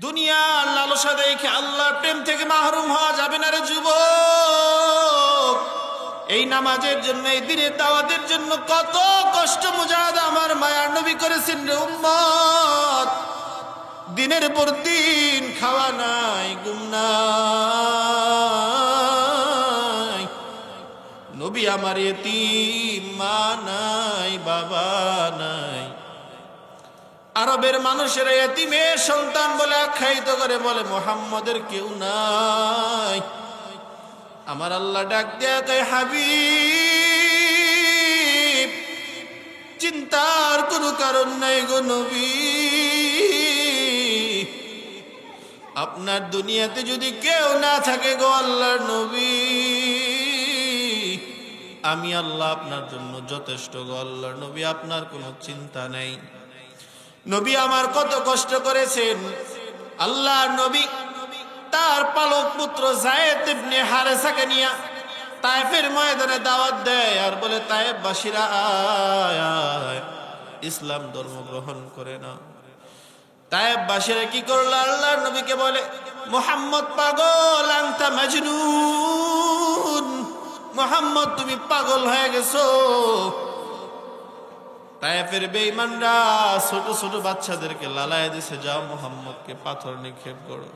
দুনিয়ার লালসা দেখে আল্লাহর প্রেম থেকে মাহরুম হওয়া যাবে না রে যুবক। এই নামাজের জন্য, এই দিনের দাওয়াতের জন্য কত কষ্ট মুজাহাদা আমার মায়ার নবী করেছেন রে উম্মত। দিনের পর দিন খাওয়া নাই, ঘুম নাই। নবী আমার ইতিম, মা নাই, বাবা নাই। আরবের মানুষেরা ইতিমের সন্তান বলে আখ্যায়িত করে, বলে মুহাম্মদের কেউ নাই। আমার আল্লাহ ডাক দেয়া কয়, হাবিব চিন্তার কোনো কারণ নাই গো নবী। আপনার দুনিয়াতে যদি কেউ না থাকে গো আল্লাহর নবী, আমি আল্লাহ আপনার জন্য যথেষ্ট গো আল্লাহর নবী, আপনার কোনো চিন্তা নেই। নবী আমার কত কষ্ট করেছেন। আল্লাহর নবী তার পালক পুত্র যায়েদ ইবনে হারেসাকে নিয়ে তায়েফের ময়দানে দাওয়াত দেয় আর বলে, তায়েফবাসীরা আয় আয়, ইসলাম ধর্ম গ্রহণ করে না। তায়েফবাসীরা কি করলো? আল্লাহর নবীকে বলে, মুহাম্মদ পাগল, আনতা মাজনুন, মুহাম্মদ তুমি পাগল হয়ে গেছো। তায়েফের বেঈমানরা ছোট ছোট বাচ্চাদেরকে লালায় দিছে, যাও মুহাম্মদকে পাথর নিক্ষেপ করো।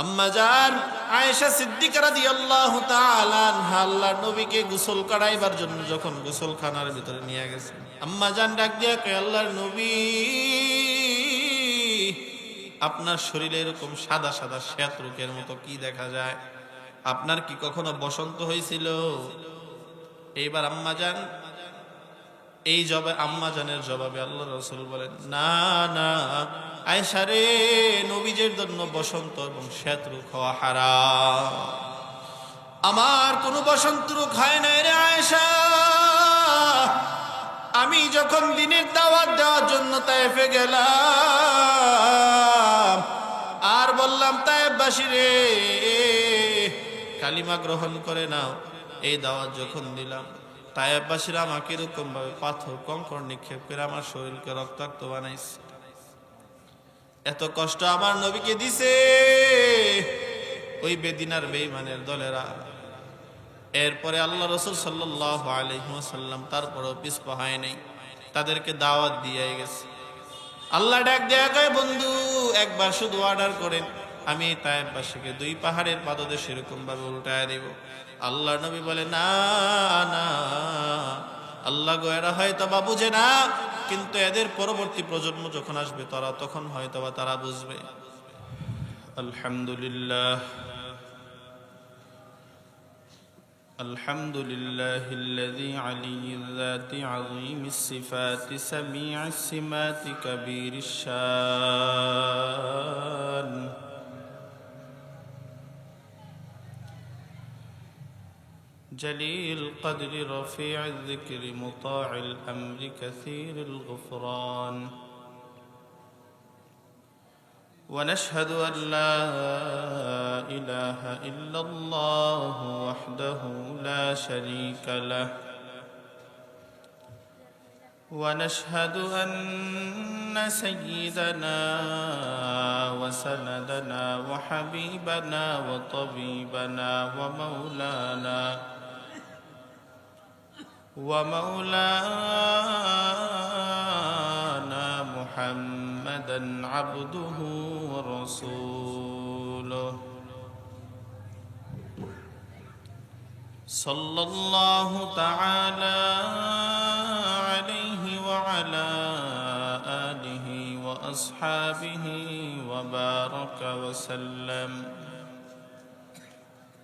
আম্মা জান আয়েশা সিদ্দিকা রাদিয়াল্লাহু তাআলা আনহা আল্লাহর নবীকে গোসল করাইবার জন্য যখন গোসলখানার ভিতরে নিয়ে গেছে, আম্মা জান ডাক দিয়া কয়, আল্লাহর নবী আপনার শরীরে এরকম সাদা সাদা শ্বেত রোগের মতো কি দেখা যায়? আপনার কি কখনো বসন্ত হয়েছিল? এইবার আম্মা জান আম্মা জানের জবাবে আল্লাহ রাসূল বলেন, না না আয়েশা রে, নবীজের জন্য বসন্ত এবং শ্বেত রোগ হওয়া হারাম। আমার কোনো বসন্ত রোগ হয় নাই রে আয়েশা। আমি যখন দিনের দাওয়াত দেওয়ার জন্য তায়েফে গেলাম আর বললাম, তায়েফবাসী রে কালিমা গ্রহণ করে নাও, এই দাওয়াত যখন দিলাম, তায়েফবাসীরা আমাকে এরকম ভাবে পাথর কঙ্কর নিক্ষেপ করে আমার শরীরকে রক্তাক্ত বানাইছে। এত কষ্ট আমার নবীকে দিছে ওই বেদিনার বেঈমানের দলেরা। এরপরে আল্লাহ রাসূল সাল্লাল্লাহু আলাইহি ওয়াসাল্লাম তারপরও পিছপা হয় নাই, তাদেরকে দাওয়াত দিয়ে গেছে। আল্লাহ ডাক দেয়া কয়, বন্ধু একবার শুধু অর্ডার করেন, আমি তায়েফবাসীকে 2 পাহাড়ের পাদদেশে এরকম ভাবে উল্টায় দেব। আল্লাহ নবী বলে, না না আল্লাহ গো, এরা হয়তোবা বুঝে না, কিন্তু এদের পরবর্তী প্রজন্ম যখন আসবে তখন হয়তোবা তারা বুঝবে। আলহামদুলিল্লাহ আলহামদুলিল্লাহিল্লাযী আলিয়্যুয যাতি আযীমিস সিফাতি সামিউস সিমাতি কাবীরিশ শান جليل القدر رفيع الذكر مطاع الأمر كثير الغفران ونشهد أن لا إله إلا الله وحده لا شريك له ونشهد أن سيدنا وسندنا وحبيبنا وطبيبنا ومولانا محمدا عبده ورسوله صلى الله تعالى عليه وعلى آله وأصحابه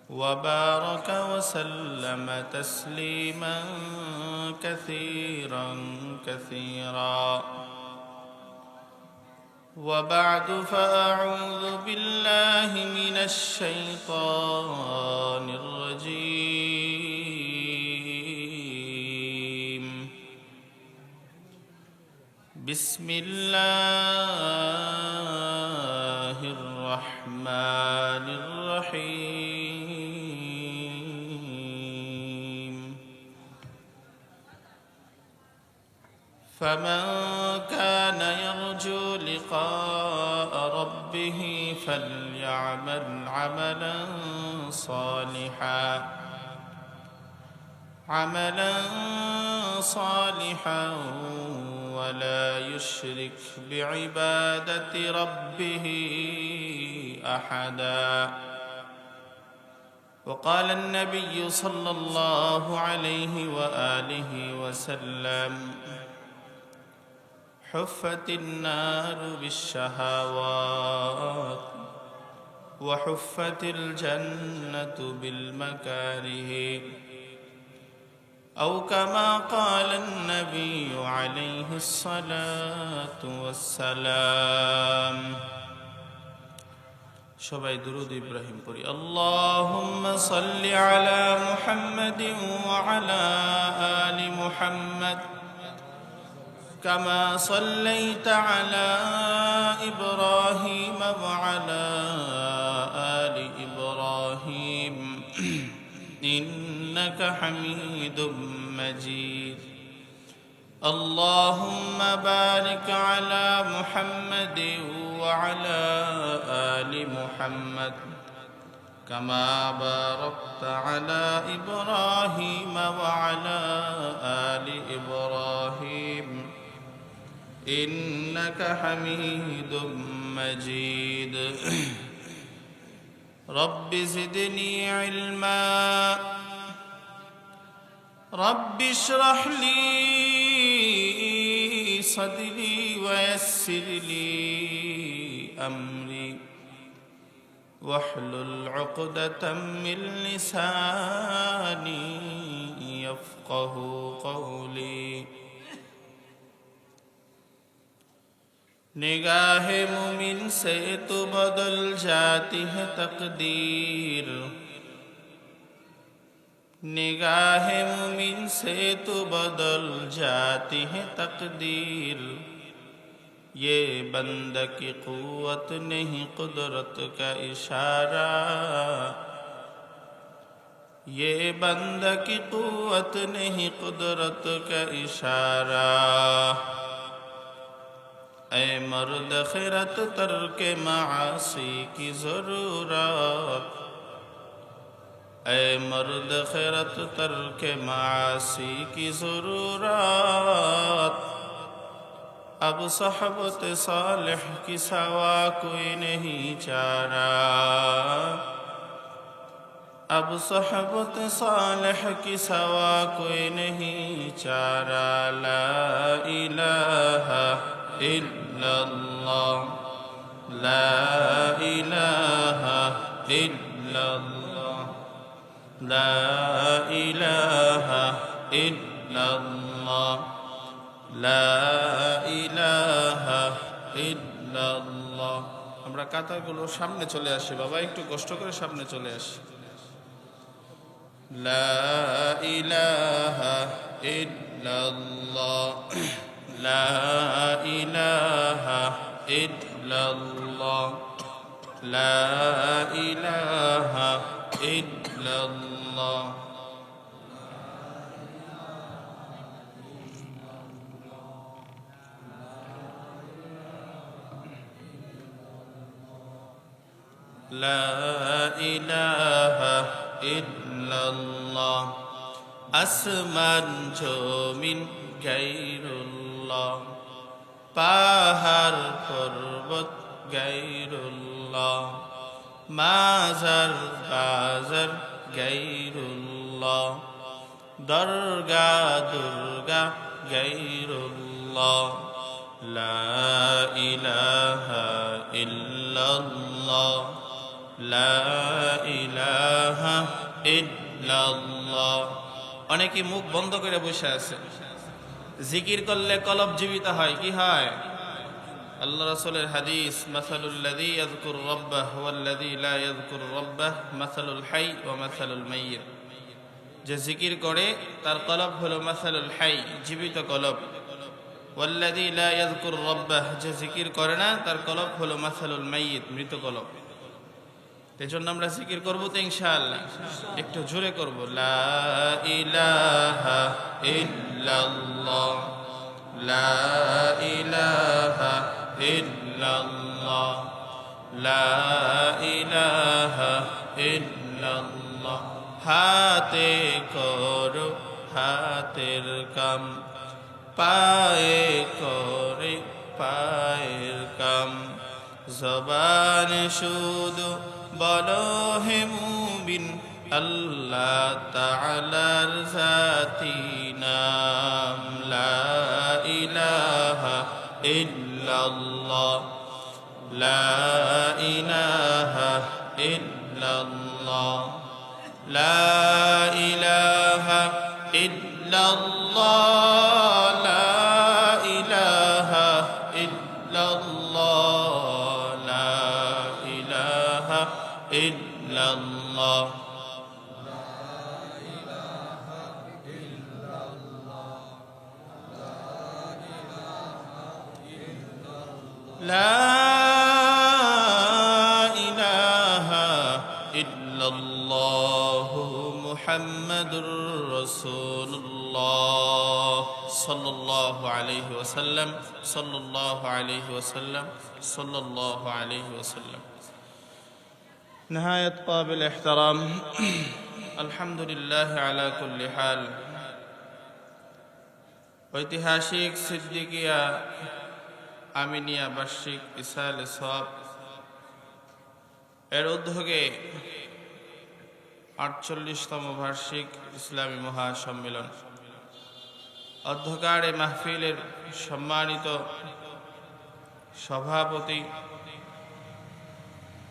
وبارك وسلم تسليما كثيرا كثيرا. وبعد فأعوذ بالله من الشيطان الرجيم. بسم الله الرحمن الرحيم. فمن كان يرجو لقاء ربه فليعمل عملا صالحا ولا يشرك بعبادة ربه أحدا. وقال النبي صلى الله عليه وآله وسلم: حفت النار بالشهوات وحفت الجنة بالمكاره، أو كما قال النبي عليه الصلاة والسلام. সবাই দুরূদ ইব্রাহিম পড়ি। আল্লাহুম্মা সাল্লি আলা মুহাম্মাদিন ওয়া আলা আলি মুহাম্মাদ কামা সাল্লাইতা আলা ইব্রাহিম ওয়া আলা আলি ইব্রাহিম ইন্নাকা হামিদুম মাজিদ। اللهم بارك على محمد وعلى آل محمد كما باركت على إبراهيم وعلى آل إبراهيم إنك حميد مجيد. رب زدني علما رب اشرح لي صدري ويسر لي أمري واحلل عقدة من لساني يفقه قولي. निगाह मुमिन से तो बदल जाती है तकदीर, निगाह मुमिन से तो बदल जाती है तकदीर। ये बंद की क़ुव्वत नहीं कुदरत का इशारा, ये बंद की क़ुव्वत नहीं कुदरत का इशारा। ऐ मर्द खिरत तर्क मासी की ज़रूरत, ऐ मर्द खिरत तर्क मासी की ज़रूरत। अब सहबत सालिह की सवा कोई नहीं चारा, अब सहबत सालिह की सवा कोई नहीं चारा। ला इलाहा इल्लल्लाह, ला इलाहा इल्लल्लाह, ला इलाहा इल्लल्लाह, লা ইলাহা ইল্লাল্লাহ। আমরা কাতারগুলো সামনে চলে আসি বাবা, একটু কষ্ট করে সামনে চলে আসি। লা ইলাহা ইল্লাল্লাহ, লা ইলাহা ইল্লাল্লাহ, লা ইলাহা ইল্লাল্লাহ। লা ইলাহা ইল্লাল্লাহ। আসমান জমিন গায়রুল্লাহ, পাহাড় পর্বত গায়রুল্লাহ, মাজার বাজার গায়রুল্লাহ, দরগা দুর্গা গায়রুল্লাহ। লা ইলাহা ইল্লাল্লাহ, লা ইলাহা ইল্লাল্লাহ। অনেকে মুখ বন্ধ করে বসে আছে। জিকির করলে কলব জীবিত হয়, কি হয়? আল্লাহ রাসূলের হাদিস, মাসালুল্লাযী ইয়াযকুরু রাব্বাহু ওয়াল্লাযী লা ইয়াযকুরু রাব্বাহু মাসালুল হাই ওয়া মাসালুল মাইয়িত। যে জিকির করে তার কলব হলো মাসালুল হাই, জীবিত কলব। ওয়াল্লাযী লা ইয়াযকুরু রাব্বাহু, যে জিকির করে না তার কলব হলো মাসালুল মাইয়িত, মৃত কলব। এজন্য আমরা জিকির করব তো ইনশাআল্লাহ, একটু জোরে করব। লা ইলাহা ইল্লাল্লাহ, লা ইলাহা ইল্লাল্লাহ, ইল্লাল্লাহ লা ইলাহা ইল্লাল্লাহ হাতে করো হাতের কাম পায়ে করে পায়ের কাম জবান শুধু বলো হে মুমিন আল্লাহ তাআলার জাতি নাম লা ইলাহা ইল্লাল্লাহ লা ইলাহা ইল্লাল্লাহ লা ইলাহা ইল্লাল্লাহ লা ইলাহা ইল্লাল্লাহ লা ইলাহা ইল্লাল্লাহ লা ইলাহা ইল্লাল্লাহ মুহাম্মাদুর রাসূলুল্লাহ সাল্লাল্লাহু আলাইহি ওয়াসাল্লাম সাল্লাল্লাহু আলাইহি ওয়াসাল্লাম সাল্লাল্লাহু আলাইহি ওয়াসাল্লাম। نهاية قابل احترام الحمد لله على كل حال ঐতিহাসিক সিদ্দিকিয়া আমিনিয়া বার্ষিক ইসালে সওয়াব এর উদ্যোগে ৪৮তম বার্ষিক ইসলামী মহাসম্মেলন অধ্যকার এ মাহফিলের সম্মানিত সভাপতি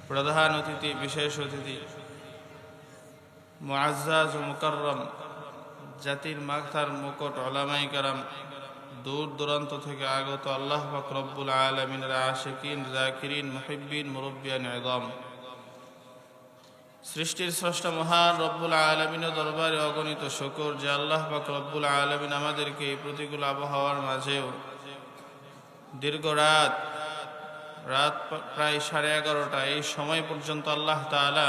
প্রধান অতিথি বিশেষ অতিথি মুআজ্জাজ ও মুকাররম জাতির মাথার মুকুট উলামায়ে কেরাম দূর দূরান্ত থেকে আগত আল্লাহ পাক রব্বুল আলামিনের আশিকিন যাকিরিন মুহিব্বিন মুরব্বিয়ান ইযম সৃষ্টির স্রষ্টা মহান রব্বুল আলামিনের দরবারে অগণিত শুকর যে আল্লাহ পাক রব্বুল আলামিন আমাদেরকে এই প্রতিকূল আবহাওয়ার মাঝেও দীর্ঘ রাত প্রায় 11:30 এই সময় পর্যন্ত আল্লাহ তাআলা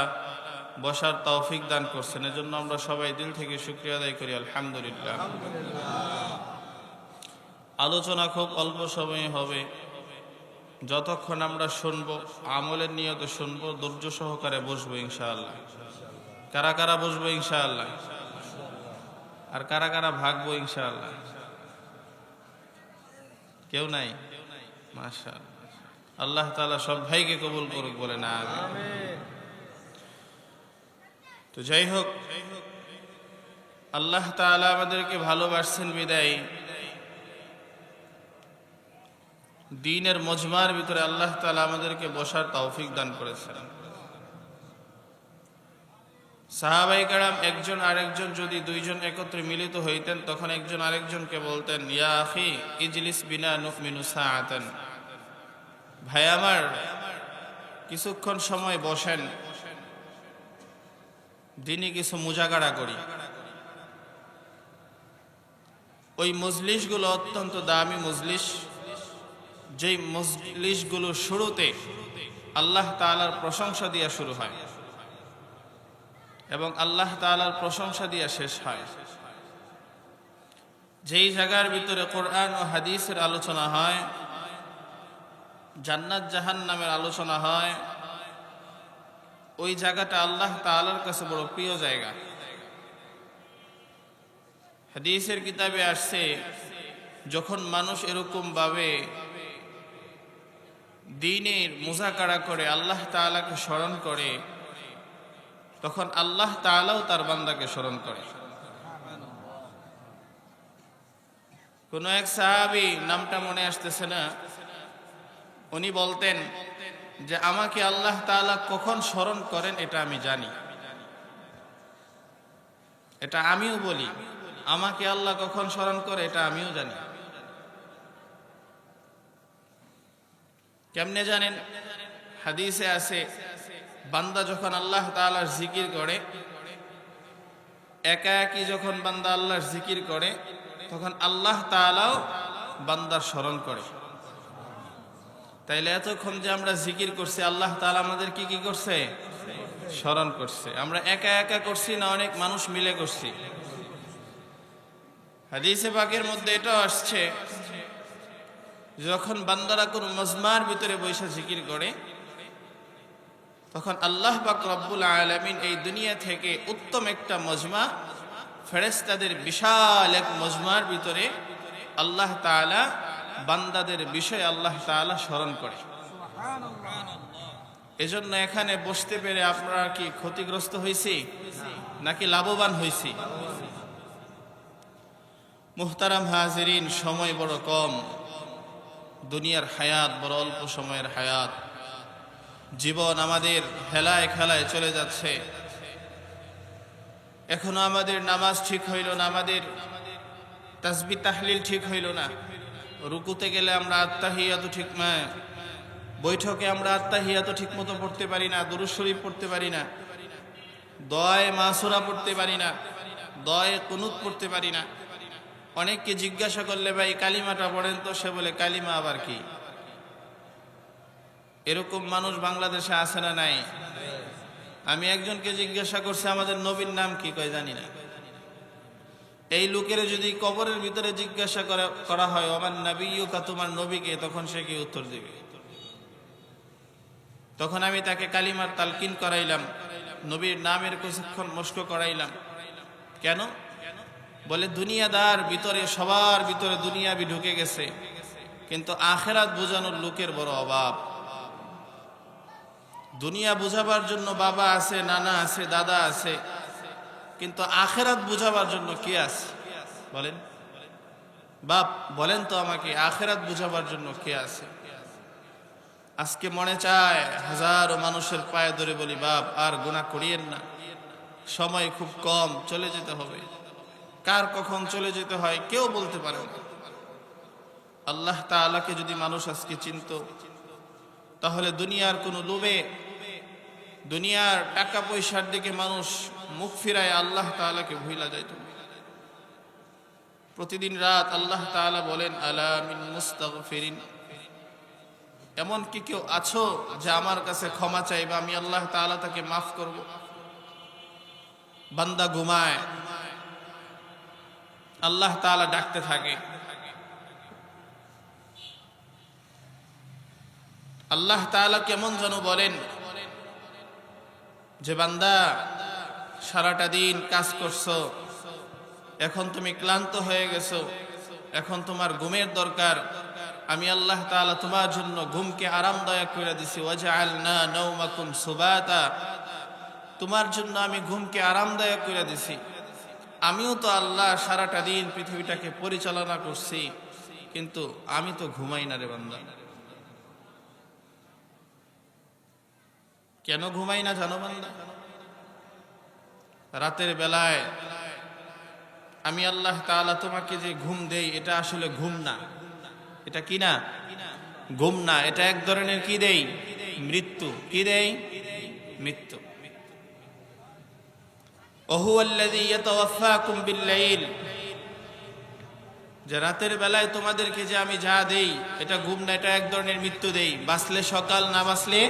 বসার তৌফিক দান করছেন। এজন্য আমরা সবাই দিল থেকে শুকরিয়া আদায় করি আলহামদুলিল্লাহ। আলোচনা খুব অল্প সময়ে হবে, যতক্ষণ আমরা শুনবো আমলের নিয়তে শুনবো, ধৈর্য সহকারে বসবো ইনশাআল্লাহ। কারা কারা বসবো ইনশাআল্লাহ, আর কারা কারা ভাগবো ইনশাআল্লাহ? কেউ নাই? মাশাআল্লাহ, আল্লাহ তাআলা সব ভাইকে কবুল করুক, বলে না আমিন। তো যাই হোক, আল্লাহ তাআলা আমাদেরকে ভালোবাসছেন বিদায় দ্বীনের মজমার ভিতরে আল্লাহ তাআলা আমাদেরকে বসার তৌফিক দান করেছেন। সাহাবায়ে কেরাম একজন আরেকজন যদি দুইজন একত্রে মিলিত হইতেন, তখন একজন আরেকজনকে বলতেন, ইয়া আখি ইজলিস বিনা নুকমিনু সাআতান, ভাই আমার কিছুক্ষণ সময় বসেন, দিনই কিছু মুজাকারা করি। ওই মজলিসগুলো অত্যন্ত দামি মজলিস, যেই মজলিসগুলো শুরুতে আল্লাহ তাআলার প্রশংসা দিয়া শুরু হয় এবং আল্লাহ তাআলার প্রশংসা দিয়া শেষ হয়। যেই জায়গার ভিতরে কোরআন ও হাদিসের আলোচনা হয়, জান্নাত জাহান্নামের আলোচনা হয়, ওই জায়গাটা আল্লাহ তাআলার কাছে বড় প্রিয় জায়গা। হাদিসের কিতাবে আসছে, যখন মানুষ এরকম ভাবে দ্বীনের মুজাকারা করে আল্লাহ তাআলাকে স্মরণ করে, তখন আল্লাহ তাআলাও তার বান্দাকে স্মরণ করে। কোন এক সাহাবী, নামটা মনে আসতেছে না, উনি বলতেন যে আমাকে আল্লাহ তাআলা কখন স্মরণ করেন এটা আমি জানি। এটা আমিও বলি, আমাকে আল্লাহ কখন স্মরণ করে এটা আমিও জানি। কেমনে জানেন? হাদিসে আছে, বান্দা যখন আল্লাহ তাআলার জিকির করে, একা একই যখন বান্দা আল্লাহর জিকির করে, তখন আল্লাহ তাআলাও বান্দার স্মরণ করে। তাইলে এতক্ষণ যে আমরা জিকির করছি, আল্লাহ তাআলা আমাদের কি কি করছে? স্মরণ করছে। আমরা একা একা করছি না অনেক মানুষ মিলে করছি? হাদিসে পাকের মধ্যে এটা আসছে, যখন বান্দারা কোন মজমার ভিতরে বৈশা জিকির করে, তখন আল্লাহ পাক রব্বুল আলামিন এই দুনিয়া থেকে উত্তম একটা মজমা, ফেরেশতাদের বিশাল এক মজমার ভিতরে আল্লাহ তাআলা বান্দাদের বিষয়ে আল্লাহ তাআলা স্মরণ করে। এজন্য এখানে বসতে পেরে আপনারা কি ক্ষতিগ্রস্ত হয়েছি নাকি লাভবান হয়েছি? মুহতারাম হাজিরিন, সময় বড় কম, দুনিয়ার হায়াত বড় অল্প সময়ের হায়াত। জীবন আমাদের হেলায় খেলায় চলে যাচ্ছে। এখনো আমাদের নামাজ ঠিক হইল না, আমাদের তাসবিহ তাহলিল ঠিক হইল না। রুকুতে গেলে আমরা আত্তাহিয়াতু ঠিক না, বৈঠকে আমরা আত্তাহিয়াতু ঠিক মতো পড়তে পারি না, দুরূদ শরীফ পড়তে পারি না, দোয়ায়ে মাসুরা পড়তে পারি না, দোয়ায়ে কুনুত পড়তে পারি না। অনেককে জিজ্ঞাসা করলে ভাই কালিমাটা পড়েন তো, সে বলে কালিমা আবার কি? এরকম মানুষ বাংলাদেশে আছে না নাই? আমি একজনকে জিজ্ঞাসা করছি আমাদের নবীর নাম কি, কয় জানি না। এই লোকের যদি কবরের ভিতরে জিজ্ঞাসা করা হয় ওমান নাবিয়্যুকা, তোমার নবীকে, তখন সে কি উত্তর দিবে? তখন আমি তাকে কালিমার তালকিন করাইলাম, নবীর নামের কিছুক্ষণ মস্ক করাইলাম। কেন? বলে দুনিয়াদার ভিতরে, সবার ভিতরে দুনিয়াবি ঢুকে গেছে, কিন্তু আখেরাত বোঝানোর লোকের বড় অভাব। দুনিয়া বুঝাবার জন্য বাবা আছে, নানা আছে, দাদা আছে, কিন্তু আখেরাত বুঝাবার জন্য কে আছে বলেন? বাপ বলেন তো আমাকে, আখেরাত বুঝাবার জন্য কে আছে? আজকে মনে চায় হাজারো মানুষের পায়ে ধরে বলি, বাপ আর গুনাহ করিয়েন না, সময় খুব কম, চলে যেতে হবে। কার কখন চলে যেতে হয় কেউ বলতে পারে না। আল্লাহ তাআলাকে যদি মানুষ আজকে চিনত, তাহলে দুনিয়ার কোনো লোভে, দুনিয়ার টাকা পয়সার দিকে মানুষ মুখ ফিরায় আল্লাহ তাআলাকে ভুইলা যাইত। প্রতিদিন রাত আল্লাহ তাআলা বলেন আলা মিন মুস্তাগফিরিন, এমন কি কেউ আছো যে আমার কাছে ক্ষমা চাইবে, আমি আল্লাহ তাআলা তাকে মাফ করব? বান্দা ঘুমায়, আল্লাহ তাআলা ডাকতে থাকে। আল্লাহ তাআলা কেমন যেন বলেন যে বান্দা সারাটা দিন কাজ করছো, এখন তুমি ক্লান্ত হয়ে গেছো, এখন তোমার ঘুমের দরকার। আমি আল্লাহ তাআলা তোমার জন্য ঘুমকে আরামদায়ক করে দিছি। ওয়াজআলনা নাওমাকুম সুবাতা, তোমার জন্য আমি ঘুমকে আরামদায়ক করে দিছি। আমিও তো আল্লাহ সারাটা দিন পৃথিবীটাকে পরিচালনা করছি, কিন্তু আমি তো ঘুমাই না রে বান্দা। কেন ঘুমাই না জানো বান্দা? রাতের বেলায় আমি আল্লাহ তাআলা তোমাকে যে ঘুম দেই, এটা আসলে ঘুম না। এটা কি না? ঘুম না, এটা এক ধরনের কি দেই? মৃত্যু। কি দেই? মৃত্যু। ওহুয়াল্লাযী ইয়াতাওয়াফাকুম বিল-লাইল, যে রাতের বেলায় তোমাদেরকে যে আমি যা দেই, এটা ঘুম না, এটা এক ধরনের মৃত্যু দেই। বাঁচলে সকাল, না বাঁচলে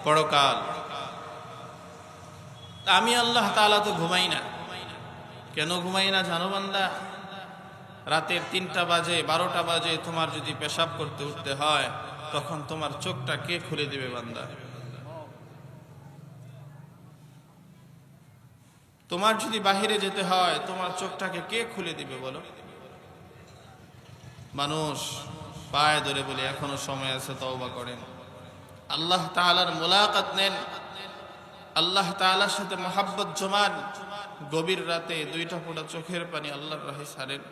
পরকাল। আমি আল্লাহ তাআলা তো ঘুমাই না। কেন ঘুমাই না জানো বান্দা? রাতের ৩টা বাজে, ১২টা বাজে তোমার যদি পেশাব করতে উঠতে হয়, তখন তোমার চোখটা কে খুলে দিবে বান্দা? তোমার যদি বাহিরে যেতে হয়, তোমার চোখটাকে কে খুলে দিবে বলো? মানুষ পায়ে ধরে বলে এখনো সময় আছে, তওবা করেন, আল্লাহ তাআলার মুলাকাত নেন, আল্লাহ তাআলার সাথে মহাব্বত জমান। গভীর রাতে 2টা ফোঁটা চোখের পানি আল্লাহর রাহে ছাড়েন,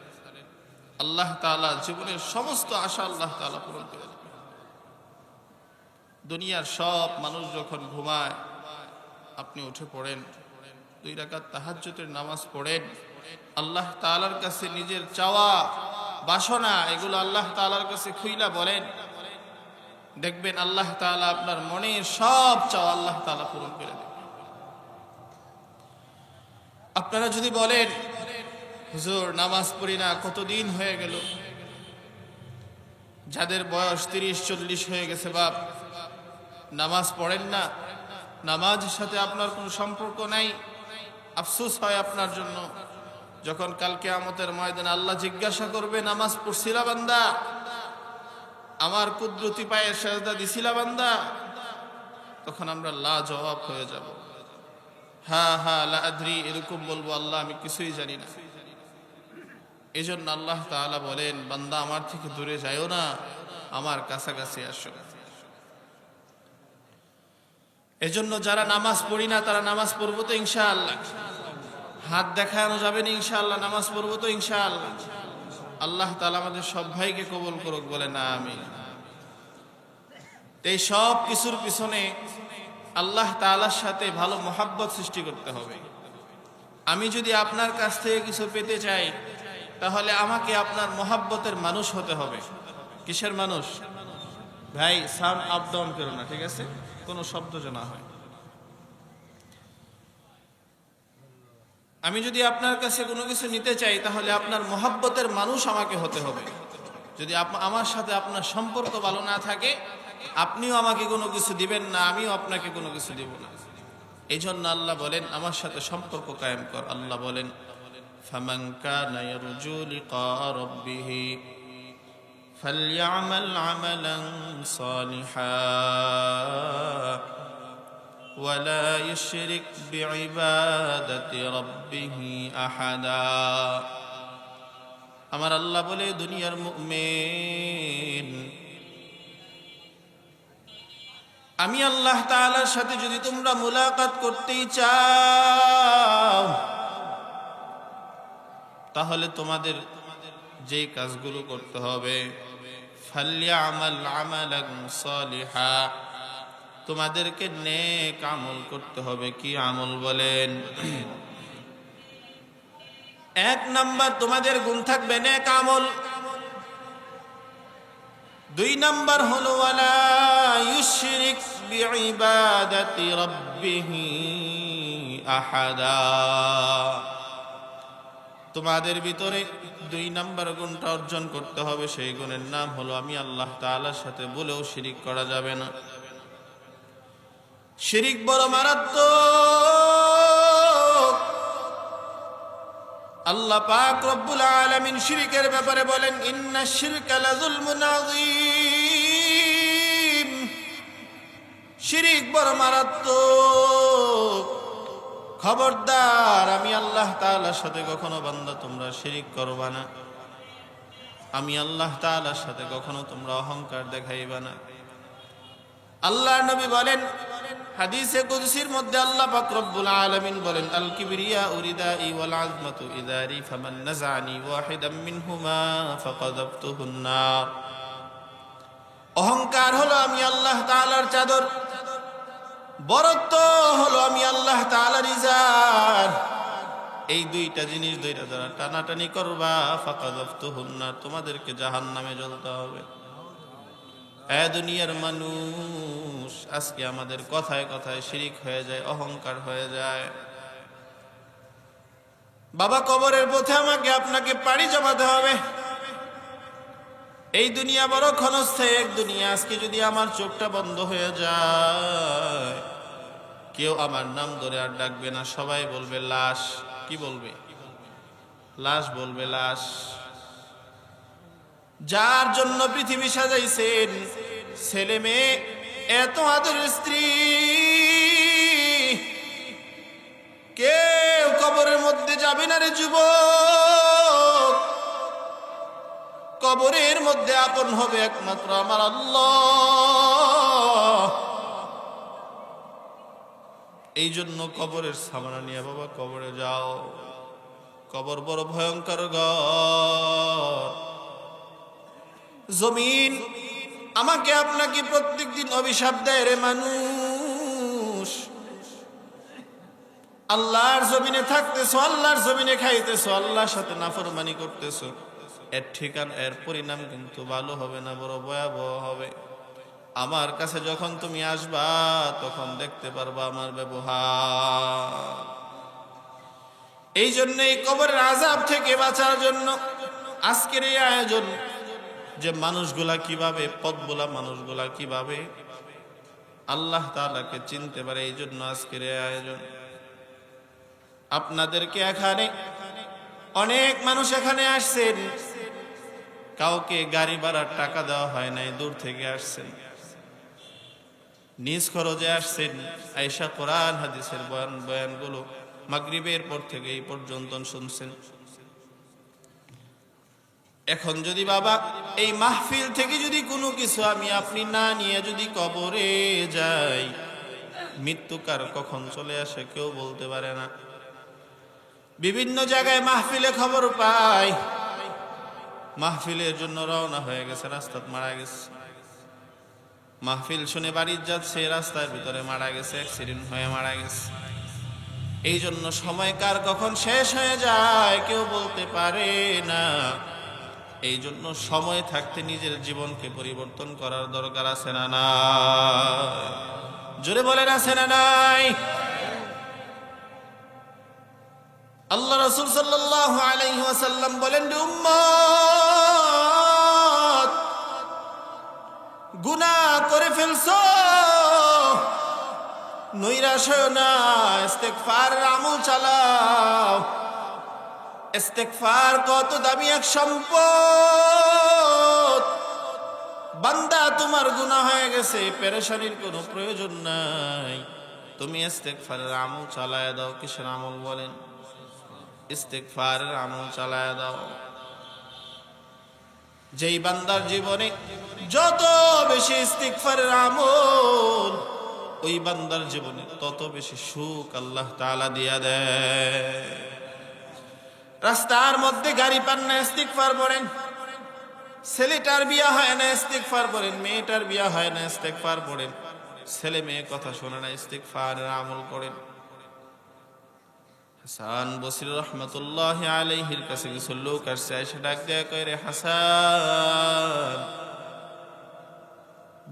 আল্লাহ তাআলা জীবনের সমস্ত আশা আল্লাহ তাআলা পূরণ করে দেন। দুনিয়ার সব মানুষ যখন ঘুমায়, আপনি উঠে পড়েন, 2 রাকাত তাহাজ্জুদের নামাজ পড়েন, আল্লাহ তাআলার কাছে নিজের চাওয়া বাসনা এগুলো আল্লাহ তাআলার কাছে খুইলা বলেন, দেখবেন আল্লাহ তাআলা আপনার মনের সব চাওয়া আল্লাহ তাআলা পূরণ করে দেবেন। আপনারা যদি বলেন হুজুর নামাজ পড়ি না, কতদিন হয়ে গেল, যাদের বয়স 30-40 হয়ে গেছে, বাপ নামাজ পড়েন না, নামাজের সাথে আপনার কোনো সম্পর্ক নাই, আফসোস হয় আপনার জন্য। যখন কাল কিয়ামতের ময়দানে আল্লাহ জিজ্ঞাসা করবে নামাজ পড়ছিলা বান্দা? আমার কুদরতি পায়ে সেজদা দিছিলা বান্দা, তখন আমরা লা জবাব হয়ে যাব। হ্যাঁ হ্যাঁ লা আদ্রি এরকম বলবো, আল্লাহ আমি কিছুই জানি না। এই জন্য আল্লাহ তাআলা বলেন, বান্দা আমার থেকে দূরে যাইও না, আমার কাছাকাছি আসো। এজন্য যারা নামাজ পড়ি না তারা নামাজ পড়বো তো ইনশাআল্লাহ। হাত দেখানো যাবে না ইনশাআল্লাহ, নামাজ পড়বো তো ইনশাআল্লাহ। আল্লাহ তাআলা আমাদের সব ভাইকে কবুল করুক, বলে না আমিন। এই সব কিছুর পিছনে আল্লাহ তাআলার সাথে ভালো মহাব্বত সৃষ্টি করতে হবে। আমি যদি আপনার কাছ থেকে কিছু পেতে চাই, তাহলে আমাকে আপনার মহাব্বতের মানুষ হতে হবে। কিসের মানুষ? ভাই সাউন্ড আপ ডাউন করো না, ঠিক আছে? কোনো শব্দ যেন না হয়। আমি যদি আপনার কাছে কোনো কিছু নিতে চাই, তাহলে আপনার মহাব্বতের মানুষ আমাকে হতে হবে। যদি আমার সাথে আপনার সম্পর্ক ভালো না থাকে, আপনিও আমাকে কোনো কিছু দিবেন না, আমিও আপনাকে কোনো কিছু দিব না। এই জন্য আল্লাহ বলেন, আমার সাথে সম্পর্ক কায়েম কর। আল্লাহ বলেন, ফামান কানা ইয়ারজু লিকা রাব্বিহি ফালইআমাল আমালান সালিহা ওয়ালা ইউশরিক বিইবাদাতি রাব্বিহি আহাদা। আমার আল্লাহ বলে, দুনিয়ার মুমিন, আমি আল্লাহ তাআলার সাথে যদি তোমরা মুলাকাত করতেই চাও, তাহলে তোমাদের যে কাজগুলো করতে হবে, ফালইআমাল আমালান সালিহা, তোমাদেরকে নেক আমল করতে হবে। কি আমল বলেন? এক নাম্বার তোমাদের গুণ থাকবে নেক আমল। দুই নাম্বার হলো ওয়ালা ইউশরিক বিইবাদাতি রাব্বিহি আহাদা। তোমাদের ভিতরে দুই নাম্বার গুণটা অর্জন করতে হবে। সেই গুণের নাম হলো, আমি আল্লাহ তাআলার সাথে বলেও শিরিক করা যাবে না। শিরিক বড় মারাত্মক। আল্লাহ পাক রব্বুল আলামিন শিরিকের ব্যাপারে বলেন, ইন্নাশ শিরকা লাযুলমুন আযীম। শিরিক বড় মারাত্মক। খবরদার, আমি আল্লাহ তাআলার সাথে কখনো বান্দা তোমরা শিরিক করবা না। আমি আল্লাহ তাআলার সাথে কখনো তোমরা অহংকার দেখাইবা না। আল্লাহর নবী বলেন, হাদিসে কুদসির মধ্যে আল্লাহ পাক রব্বুল আলামিন বলেন, আল কিবরিয়া উরিদাই ওয়াল আযমাতু ইদারি ফামান নাযানি ওয়াহিদাম মিনহুমা ফাকাযাবতুহুন নার। অহংকার হলো আমি আল্লাহ তাআলার চাদর, বরত্ব হলো আমি আল্লাহ তাআলার ইজার। এই দুইটা জিনিস দুইটা দ্বারা টানাটানি করবা, ফাকাযাবতুহুন নার, তোমাদেরকে জাহান্নামে জ্বলতে হবে। দুনিয়ার মানুষ, আজকে আমাদের কথায় কথায় শিরিক হয়ে যায়, অহংকার হয়ে যায়। বাবা, কবরের পথে আমাকে আপনাকে পাড়ি জমাতে হবে। এই দুনিয়া বড় ক্ষণস্থায়ী এক দুনিয়া। আজকে যদি আমার চোখটা বন্ধ হয়ে যায়, কেউ আমার নাম ধরে আর ডাকবে না, সবাই বলবে লাশ। কি বলবে? লাশ বলবে, লাশ। যার জন্য পৃথিবী সাজাইছেন, ছেলে মেয়ে, এত আদরের স্ত্রী, কেউ কবরের মধ্যে যাবে না রে যুবক। কবরের মধ্যে আপন হবে একমাত্র আমার আল্লাহ। এই জন্য কবরের সামনা নিয়ে বাবা কবরে যাও। কবর বড় ভয়ঙ্কর ঘর। জমিন আমাকে আপনাকে প্রত্যেক দিন অভিশাপ দেয় রে মানুষ। আল্লাহর জমিনে থাকতেছো, আল্লাহর জমিনে খাইতেছো, আল্লাহর সাথে নাফরমানি করতেছো। এর ঠিকানা, এর পরিণাম কিন্তু ভালো হবে না, বড় ভয়াবহ হবে। আমার কাছে যখন তুমি আসবা, তখন দেখতে পারবা আমার ব্যবহার। এই জন্য এই কবরের আযাব থেকে বাঁচার জন্য আজকের এই আয়োজন, যে মানুষগুলা কিভাবে, পথগুলা মানুষগুলা কিভাবে আল্লাহ তাআলাকে চিনতে পারে, এই জন্য আজকের এই আয়োজন। আপনাদেরকে এখানে অনেক মানুষ এখানে আসছেন, কাউকে গাড়ি ভাড়ার টাকা দেওয়া হয় নাই, দূর থেকে আসছেন, নিজ খরচে আসছেন, আয়েশা কোরআন হাদিসের বয়ানগুলো মাগরিবের পর থেকে এই পর্যন্ত শুনছেন। এখন যদি বাবা এই মাহফিল থেকে যদি কোনো কিছু আমি আপনি না নিয়ে যদি কবরে যাই, মৃত্যু কার কখন চলে আসে কেউ বলতে পারে না। বিভিন্ন জায়গায় মাহফিলে খবর পাই, মাহফিলের জন্য রওনা হয়ে গেছে, রাস্তাত মারা গেছে। মাহফিল শুনে বাড়ি যাচ্ছে, রাস্তার ভিতরে মারা গেছে, অ্যাক্সিডেন্ট হয়ে মারা গেছে। এই জন্য সময় কার কখন শেষ হয়ে যায় কেউ বলতে পারে না। এই জন্য সময় থাকতে নিজের জীবনকে পরিবর্তন করার দরকার আছে না না? জোরে বলেন আছে না নাই? আল্লাহ রাসূল সাল্লাল্লাহু আলাইহি ওয়াসাল্লাম বলেন, উম্মত গুনাহ করে ফেলছো, নৈরাশ হয়ো না, ইস্তেগফারের আমল চালাও। ইস্তেগফার কত দামি এক সম্পদ। বান্দা তোমার গুনাহ হয়ে গেছে, পেরেশানির কোনো প্রয়োজন নাই, তুমি ইস্তেগফারের আমল চালায় দাও। কিসের আমল বলেন? ইস্তেগফারের আমল চালায় দাও। যেই বান্দার জীবনে যত বেশি ইস্তেগফারের আমল, ওই বান্দার জীবনে তত বেশি সুখ আল্লাহ তাআলা দিয়া দেয়। রাস্তার মধ্যে গাড়ি পান না, ইস্তেগফার পড়েন। ছেলেটার বিয়া হয় না, ইস্তেগফার পড়েন। মেয়েটার বিয়া হয় না, ইস্তেগফার পড়েন। ছেলে মেয়ে কথা শোনে না, ইস্তেগফারের আমল করেন। হাসান বসরি রহমাতুল্লাহি আলাইহির কাছে কিছু লোক আসছে, এসে ডাক দেয়া কয়, রে হাসান,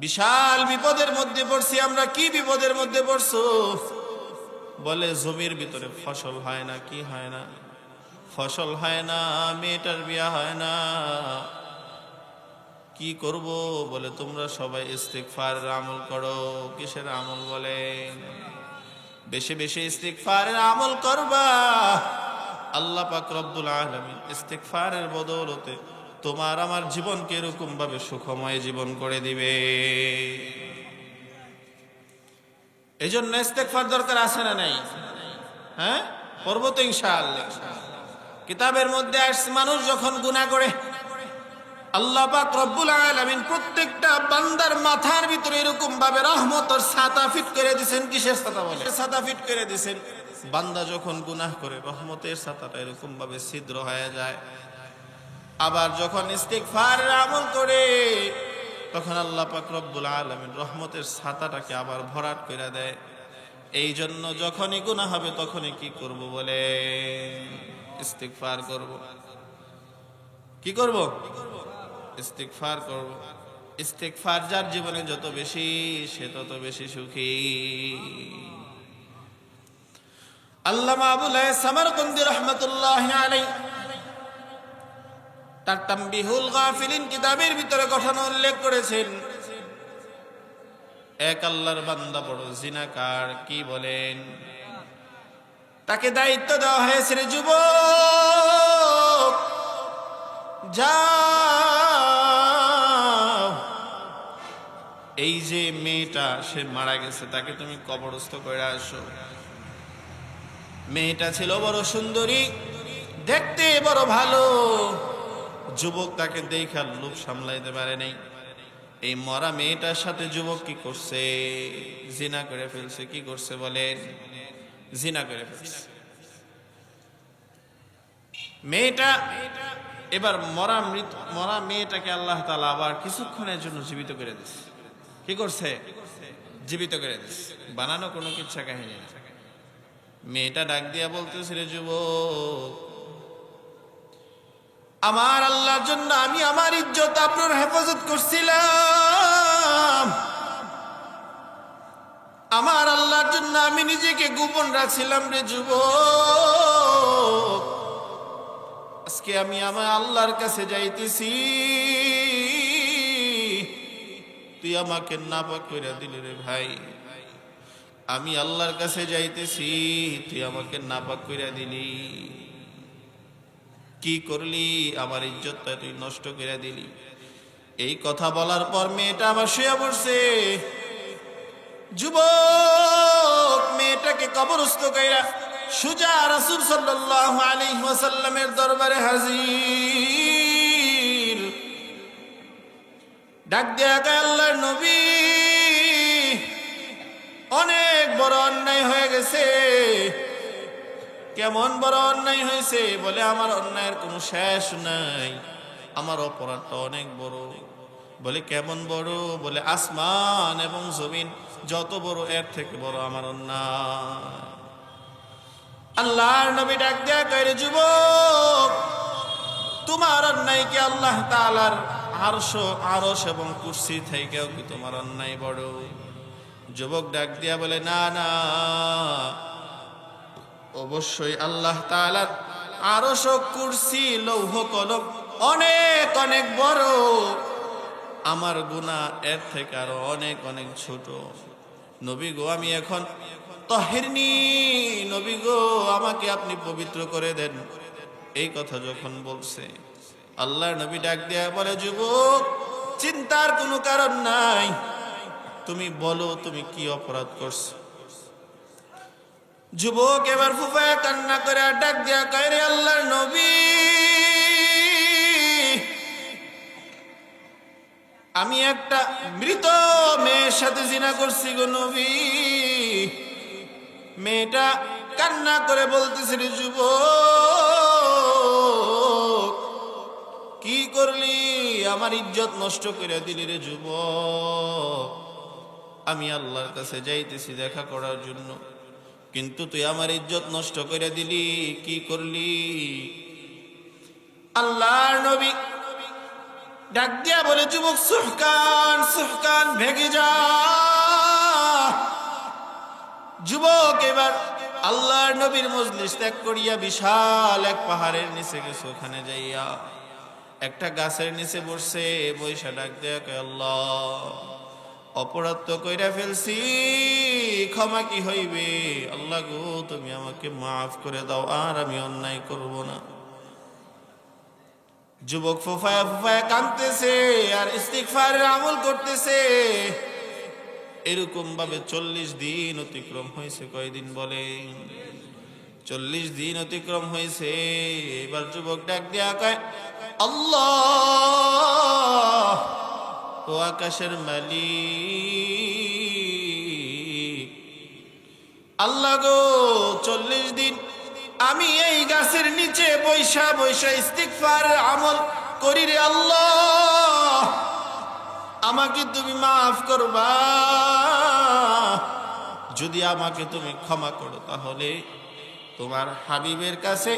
বিশাল বিপদের মধ্যে পড়ছি আমরা। কি বিপদের মধ্যে পড়ছো? বলে, জমির ভিতরে ফসল হয় না। কি হয় না? ফসল হয় না, মেয়েটার বিয়া হয় না, কি করব? বলে, তোমরা সবাই ইস্তেগফারের আমল করো। কিসের আমল? বলে, বেশি বেশি ইস্তেগফারের আমল করবা। আল্লাহ পাক রব্বুল আলামিন ইস্তেগফারের বদৌলতে তোমার আমার জীবনকে এরকম ভাবে সুখময় জীবন করে দিবে। এই জন্য ইস্তেগফার দরকার আছে না নাই? হ্যাঁ, করবো তো ইনশাআল্লাহ। কিতাবের মধ্যে আসছে, মানুষ যখন গুনাহ করে, আল্লাহ পাক রব্বুল আলামিন প্রত্যেকটা বান্দার মাথার ভিতরে এরকম ভাবে রহমতের ছাতা ফিট করে দিবেন। কিসের ছাতা? বলে, ছাতা ফিট করে দিবেন। বান্দা যখন গুনাহ করে, রহমতের ছাতাটা এরকম ভাবে ছিদ্র হয়ে যায়। আবার যখন ইস্তেগফারের আমল করে, তখন আল্লাহ পাক রব্বুল আলামিন রহমতের ছাতাটাকে আবার ভরাট করে দেয়। এই জন্য যখনই গুনাহ হবে তখনই কি করব? বলে, ইস্তেগফার করব। কি করব? ইস্তেগফার করব। ইস্তেগফার যার জীবনে যত বেশি, সে তত বেশি সুখী। আল্লামা আবুল সামারকন্দি রাহমাতুল্লাহি আলাইহি তার তামবিহুল গাফিলিন কিতাবের ভিতরে ঘটনা উল্লেখ করেছেন। এক আল্লাহর বান্দা বড় জিনাকার। কি বলেন? তাকে দায়িত্ব দেওয়া হয়েছে, রে যুবক, যাও, এই যে মেয়েটা সে মারা গেছে, তাকে তুমি কবরস্থ করে আসো। মেয়েটা ছিল বড় সুন্দরী, দেখতে বড় ভালো। যুবক তাকে দেখে লোভ সামলাইতে পারে নাই। এই মরা মেয়েটার সাথে যুবক কি করছে? জিনা করে ফেলছে। কি করছে বলেন? জিনা করে ফেলছে। মেয়েটা এবার মরা মেয়েটাকে আল্লাহ তাআলা আবার কিছুক্ষণের জন্য জীবিত করে দিচ্ছে। কি করছে? জীবিত করে দিচ্ছে। বানানো কোনো কিচ্ছা কাহিনী না। মেয়েটা ডাক দিয়া বলতেছে, রে যুবক, আমার আল্লাহর জন্য আমি আমার ইজ্জত আপনার হেফাজত করছিলাম। আমার আল্লাহর জন্য আমি নিজেকে গোপন রাখছিলাম। রে যুবক, আজকে আমি আমার আল্লাহর কাছে যাইতেছি, তুই আমাকে নাপাক করে দিলি। রে ভাই, আমি আল্লাহর কাছে যাইতেছি, তুই আমাকে নাপাক করে দিলি। কি করলি, আমার ইজ্জতটা তুই নষ্ট করে দিলি। এই কথা বলার পর মেয়েটা আবার শুয়ে পড়ছে। যুবক মেয়েটাকে কবরস্থ কইরা সুজা রাসূল সাল্লাল্লাহু আলাইহি ওয়াসাল্লামের দরবারে হাজির। ডাক দেয়া কয়, আল্লাহর নবী, অনেক বড় অন্যায় হয়ে গেছে। কেমন বড় অন্যায় হয়েছে? বলে, আমার অন্যায়ের কোনো শেষ নাই, আমার অপরাধটা অনেক বড়। বলে, কেমন বড়? বলে, আসমান এবং জমিন যত বড় এর থেকে বড় আমার অন্যায়। আল্লাহর নবী ডাক দেয়া কয়, যুবক, তোমার অন্যায় কি আল্লাহ তাআলার আরশ এবং কুরসি থেকেও কি তোমার অন্যায় বড়? যুবক ডাক দিয়া বলে, না না, অবশ্যই আল্লাহ তাআলার আরশ ও কুরসি লৌহ কলম অনেক অনেক বড়, আমার গুনাহ এর থেকে আরো অনেক অনেক ছোট। নবী গো, আমি এখন তাহিরনি, নবী গো, আমাকে আপনি পবিত্র করে দেন। এই কথা যখন বলছে, আল্লাহর নবী ডাক দেয়া বলে, যুবক, চিন্তার কোনো কারণ নাই, তুমি বলো তুমি কি অপরাধ করছো। যুবক এবার ফুফায়া কান্না করে ডাক দেয়া কয়, রে আল্লাহর নবী, আমি একটা মৃত মেয়ের সাথে জিনা করছি গো নবী। মেয়েটা কান্না করে বলতেছে, রে যুবক, কি করলি, আমার ইজ্জত নষ্ট করে দিলি রে যুবক। আমি আল্লাহর কাছে যাইতেছি দেখা করার জন্য, কিন্তু তুই আমার ইজ্জত নষ্ট করে দিলি, কি করলি? আল্লাহর নবী ডাক দিয়া বলে, যুবক, সুহকান সুহকান, ভেগে যা। যুবক এবার আল্লাহর নবীর মজলিস ত্যাগ করিয়া বিশাল এক পাহাড়ের নিচে গেছে। ওখানে যাইয়া একটা গাছের নিচে বসছে, বৈশা ডাক দেয়া কয়, আল্লাহ, অপরাধ তো কইরা ফেলছি, ক্ষমা কি হইবে? আল্লাহ গো, তুমি আমাকে মাফ করে দাও, আর আমি অন্যায় করব না। যুবক ফুফায়া ফুফায়া কাঁদতেছে আর ইস্তিগফারের আমল করতেছে। এরকম ভাবে 40 দিন অতিক্রম হয়েছে। কয়দিন বলে? 40 দিন অতিক্রম হয়েছে। এবার যুবক ডাক দিয়া কয়, আল্লাহ, ও আকাশের মালিক, আল্লাহ গো, 40 দিন আমি এই গাছের নিচে বৈশা বৈশা ইস্তিগফারের আমল করি রে আল্লাহ, আমাকে তুমি মাফ করবা। যদি আমাকে তুমি ক্ষমা করো, তাহলে তোমার হাবিবের কাছে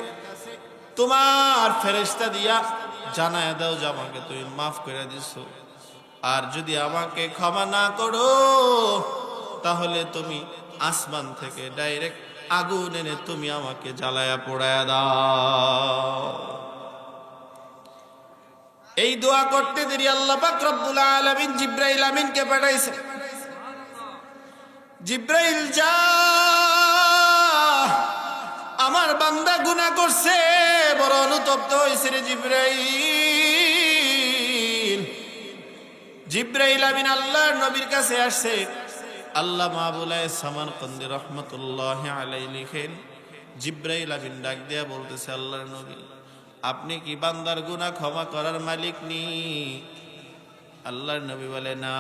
তোমার ফেরেশতা দিয়া জানায় দাও যে আমাকে তুমি মাফ করে দিছো। আর যদি আমাকে ক্ষমা না করো, তাহলে তুমি আসমান থেকে ডাইরেক্ট আগুন এনে তুমি আমাকে জ্বালায়া পোড়ায়া দাও। এই দোয়া করতে দেরি আল্লাহ পাক রব্বুল আলামিন জিব্রাইল আমিনকে পাঠাইছে। জিব্রাইল, যা, আমার বান্দা গুনাহ করছে, বড় অনুতপ্ত হয়েছে রে জিব্রাইল। জিব্রাইল আমিন আল্লাহর নবীর কাছে আসছে। আল্লাহ মাহবুলায় সামারকন্দি রহমতুল্লাহ আলাইহি লিখেন, জিব্রাইল আমিন ডাক দেয়া বলতেছে, আল্লাহর নবী, আপনি কি বান্দার গুনাহ ক্ষমা করার মালিক নি? আল্লাহর নবী বলে, না।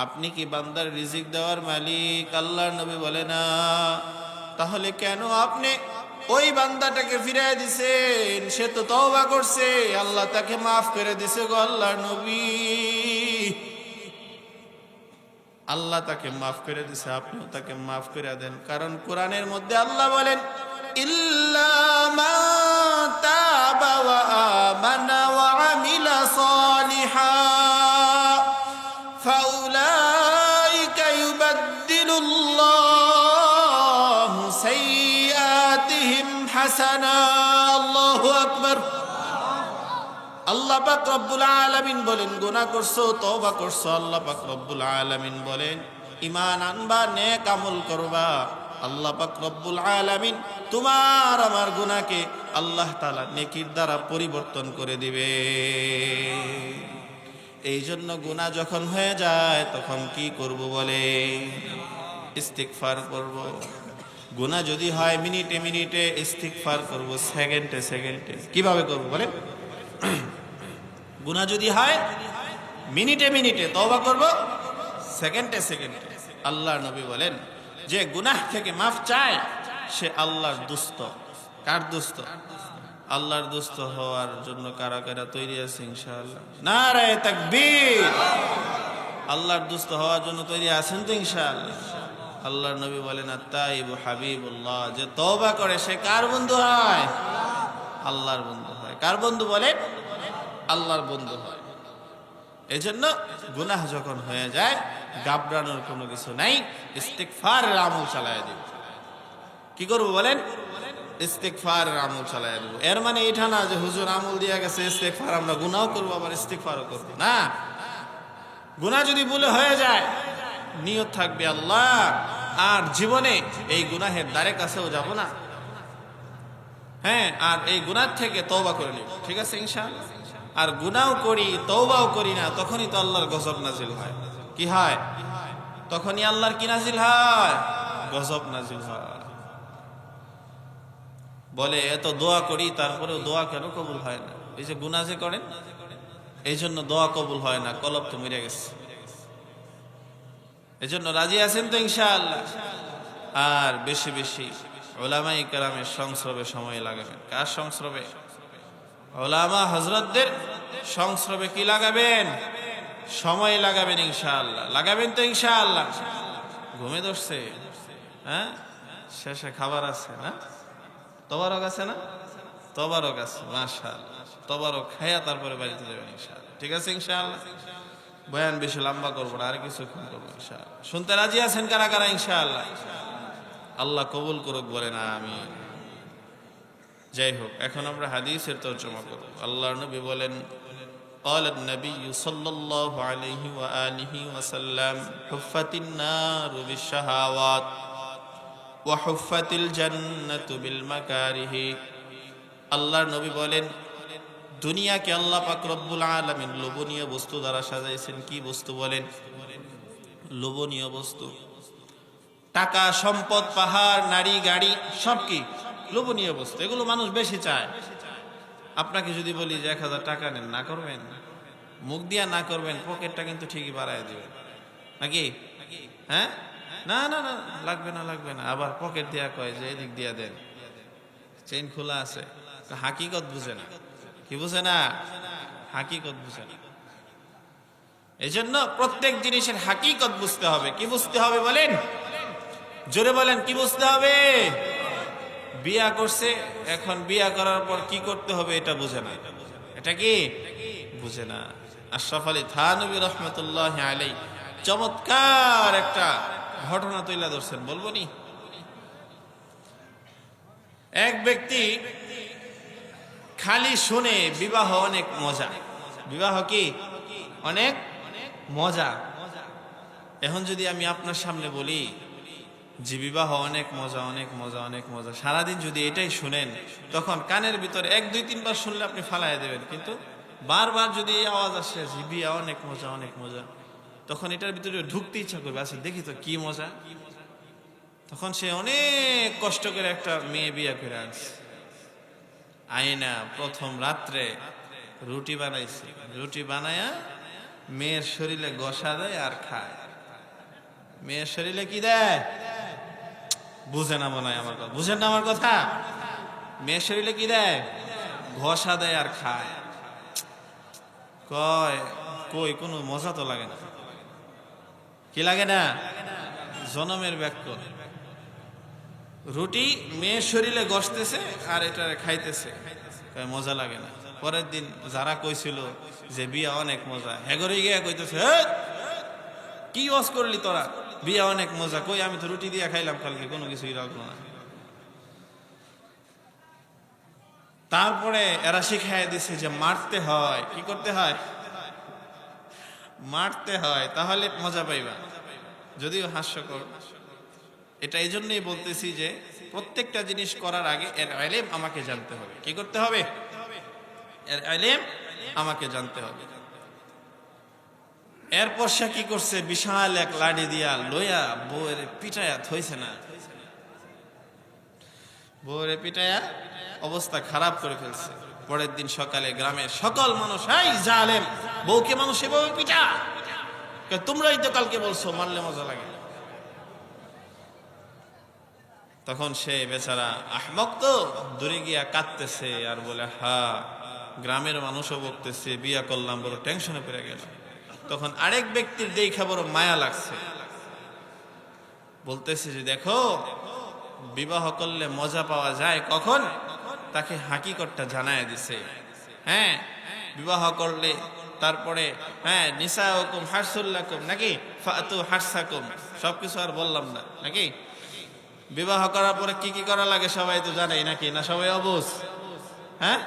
আপনি কি বান্দার রিজিক দেওয়ার মালিক? আল্লাহর নবী বলে, না। তাহলে কেন আপনি ওই বান্দাটাকে ফিরাই দিছেন? সে তো তওবা করছে, আল্লাহ তাকে মাফ করে দিছে গো আল্লাহর নবী। আল্লাহ তাকে মাফ করে দিছে, আপনিও তাকে মাফ করে দেন। কারণ কোরআনের মধ্যে আল্লাহ বলেন, ইল্লা মা তাবা ওয়া আমানা ওয়া আমিলা সালিহান ফাউলাইকা ইউবাদদিলুল্লাহু সাইয়্যাতিহিম হাসানাত। আল্লাহু আকবার। আল্লাহ পাক রব্বুল আলামিন বলেন, গুনাহ করছো, তওবা করছো, আল্লাহ পাক রব্বুল আলামিন বলেন, ঈমান আনবা, নেক আমল করবা, আল্লাহ পাক রব্বুল আলামিন তোমার আমার গুনাহকে আল্লাহ তাআলা নেকির দ্বারা পরিবর্তন করে দিবে। এই জন্য গুনাহ যখন হয়ে যায় তখন কি করব বলে? ইস্তিগফার করব। গুনাহ যদি হয় মিনিটে মিনিটে, ইস্তিগফার করব সেকেন্ডে সেকেন্ডে। কিভাবে করব বলেন? গুনাহ যদি হয় মিনিটে মিনিটে, তওবা করব সেকেন্ডে সেকেন্ডে। আল্লাহর নবী বলেন, যে গুনাহ থেকে মাফ চায় সে আল্লাহর দুস্ত। কার দুস্ত? আল্লাহর দুস্ত হওয়ার জন্য কারা কারা তৈরি আছে ইনশাআল্লাহ? নারে তাকবীর! আল্লাহর দুস্ত হওয়ার জন্য তৈরি আছেন তো ইনশাআল্লাহ? আল্লাহর নবী বলেন, আত-তাইবু হাবিবুল্লাহ, যে তওবা করে সে কার বন্ধু হয়? আল্লাহর বন্ধু হয়। কার বন্ধু বলেন? আল্লাহর বন্ধু হয়। এজন্য গুনাহ যখন হয়ে যায় ঘাবড়ানোর কোনো কিছু নাই, ইস্তিগফারের আমল চালায় দিব। কি করব বলেন? ইস্তিগফারের আমল চালায় দিব। এর মানে এটা না যে হুজুর আমল দিয়া গেছে ইস্তিগফার আমরা গুনাহও করব আবার ইস্তিগফারও করব না। গুনাহ যদি ভুলে হয়ে যায় নিয়ত থাকবে আল্লাহ আর জীবনে এই গুনাহের দ্বারে কাছেও যাব না, হ্যাঁ, আর এই গুনাহ থেকে তওবা করে নিব। ঠিক আছে ইনশাআল্লাহ? আর গুনাহও করি তওবাও করি না, তখনই তো আল্লাহর গজব নাজিল হয়। কি হয়? তখনই আল্লাহর কি নাজিল হয়? গজব নাজিল হয়। বলে এত দোয়া করি তারপরেও দোয়া কেন কবুল হয় না? এই যে গুনাহ যে করেন এই জন্য দোয়া কবুল হয় না, কলব তো মরে গেছে। এই জন্য রাজি আছেন তো ইনশাআল্লাহ? আর বেশি বেশি উলামায়ে কেরামের সংস্রবে সময় লাগাবেন। কার সংস্রবে? উলামা হযরতদের সংস্রবে কি লাগাবেন? সময় লাগাবেন ইনশাআল্লাহ। লাগাবেন তো ইনশাআল্লাহ? ঘুমে ধরছে? হ্যাঁ, শেষে খাবার আছে না? তবারক আছে না? তবারক আছে, মাশাআল্লাহ। তবারক খায়া তারপরে বাড়িতে যাবেন ইনশাআল্লাহ। ঠিক আছে ইনশাআল্লাহ? বয়ান বেশি লম্বা করবো না, আর কিছুক্ষণ করবো ইনশাআল্লাহ। শুনতে রাজি আছেন কারা কারা ইনশাআল্লাহ? আল্লাহ কবুল করুক, বলে না আমি। যাই হোক, এখন আমরা হাদিসের তরজমা করব। আল্লাহর নবী বলেন, قال النبي صلى الله عليه وآله وسلم حفت النار بالشهوات وحفت الجنة بالمكاره। আল্লাহর নবী বলেন, দুনিয়াকে আল্লাহ পাক রব্বুল আলামিন লোভনীয় বস্তু দ্বারা সাজাইছেন। কি বস্তু বলেন? লোভনীয় বস্তু। টাকা, সম্পদ, পাহাড়, নারী, গাড়ি সব কি লোভনীয় বস্তু। এগুলো মানুষ বেশি চায়। আপনাকে যদি বলি যে 1000 টাকা নেন, না করবেন? মুখ দিয়া না করবেন, পকেটটা কিন্তু ঠিকই বাড়ায় দিবেন নাকি? হ্যাঁ, না না না, লাগবে না লাগবে না। আবার পকেট দিয়া কয় যে এদিক দিয়া দেন, চেইন খোলা আছে। হাকিকত বুঝে না। কি বুঝে না? হাকিকত বুঝে না। এই জন্য প্রত্যেক জিনিসের হাকিকত বুঝতে হবে। কি বুঝতে হবে বলেন? জোরে বলেন, কি বুঝতে হবে? বিয়া করছে, এখন বিয়া করার পর কি করতে হবে এটা বুঝে না। এটা কি বুঝে না। আশরাফ আলী থানভী রহমতুল্লাহ আলাইহি চমৎকার একটা ঘটনা তুলে ধরছেন, বলবো নি? এক ব্যক্তি খালি শুনে বিবাহ অনেক মজা। বিবাহ কি অনেক মজা। এখন যদি আমি আপনার সামনে বলি যে বিবাহ অনেক মজা অনেক মজা অনেক মজা, সারাদিন যদি এটাই শুনেন, তখন কানের ভিতরে 1 2 3 বার শুনলে আপনি ফালাইয়া দেবেন। কিন্তু বারবার যদি এই আওয়াজ আসে যে বিয়া অনেক মজা অনেক মজা, তখন এটার ভিতরে ঢুকতে ইচ্ছা করবে, আচ্ছা দেখি তো কি মজা। তখন সে অনেক কষ্ট করে একটা মেয়ে বিয়া করে আনছে। আয়না প্রথম রাত্রে রুটি বানাইছে, রুটি বানায়া মেয়ের শরীরে ঘষা দেয় আর খায়। মেয়ের শরীরে কি দেয়? বুঝে না মনে হয় আমার কথা, বুঝেন না আমার কথা? মেয়ের শরীরে কি দেয়? ঘষা দেয় আর খায়। কয় কই কোনো মজা তো লাগে না। কি লাগে না? জনমের ব্যাক্য। রুটি মেয়ের শরীরে ঘষতেছে আর এটা খাইতেছে, মজা লাগে না। পরের দিন যারা কইছিল যে বিয়া অনেক মজা, হেগরে গিয়া কইতেছে, কি ওয়াজ করলি তোরা, বিয়া অনেক মজা। কই আমি তো রুটি দিয়া খাইলাম কালকে, কোনো কিছুই লাগলো না। তারপরে এরা শিখাইয়া দিছে যে মারতে হয়। কি করতে হয়? মারতে হয়, তাহলে মজা পাইবা। যদিও হাস্যকর, এটা এই জন্যই বলতেছি যে প্রত্যেকটা জিনিস করার আগে এর ইলম আমাকে জানতে হবে। কি করতে হবে? এর ইলম আমাকে জানতে হবে। এরপর সে কি করছে? বিশাল এক লাঠি দিয়া লইয়া বউয়ের পিটায়া থইছে না, বউয়ের পিটায়া অবস্থা খারাপ করে ফেলছে। পরের দিন সকালে গ্রামের সকল মানুষ, এই জালেম, বউকে মানুষ এভাবে পিটা, তোমরাই তো কালকে বলছো মারলে মজা লাগে। তখন সে বেচারা আহমক তো দূরে গিয়া কাঁদতেছে আর বলে, হ্যাঁ গ্রামের মানুষও বলতেছে, বিয়া করলাম, বড় টেনশনে পড়ে গেল। তখন আরেক ব্যক্তির দেখা বড় মায়া লাগছে, বলতেছে যে দেখো, বিবাহ করলে মজা পাওয়া যায় কখন? তাকে হাকিকতটা জানায় দিছে। হ্যাঁ, বিবাহ করলে তারপরে হ্যাঁ নিসাউকুম হারসুল্লাকুম, নাকি ফাতু হারসাকুম, সবকিছু আর বললাম না নাকি? বিবাহ করার পরে কি কি করা লাগে সবাই তো জানেই নাকি? না সবাই অবুঝ? হ্যাঁ,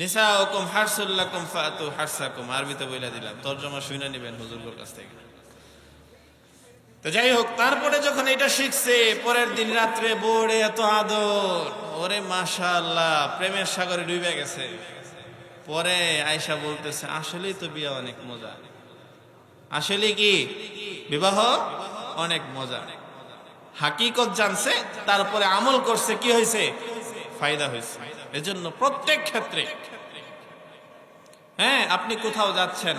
নিসাউকুম হারসুল্লাকুম ফাতু হারসাকুম, আরবিতে বইলা দিলাম, তরজমা শুনে নেবেন হুজুরের কাছ থেকে। তো যাই হোক, তারপরে যখন এটা শিখছে, পরের দিন রাত্রে বোরে এত আদর, ওরে মাশাআল্লাহ, প্রেমের সাগরে ডুবে গেছে। পরে আয়েশা বলতেছে, আসলেই তো বিয়ে অনেক মজা, আসলে কি বিবাহ অনেক মজা। হাকিকত জানছে, তারপরে আমল করছে, কি হয়েছে? ফায়দা হয়েছে। এজন্য প্রত্যেক ক্ষেত্রে, হ্যাঁ আপনি কোথাও যাচ্ছেন,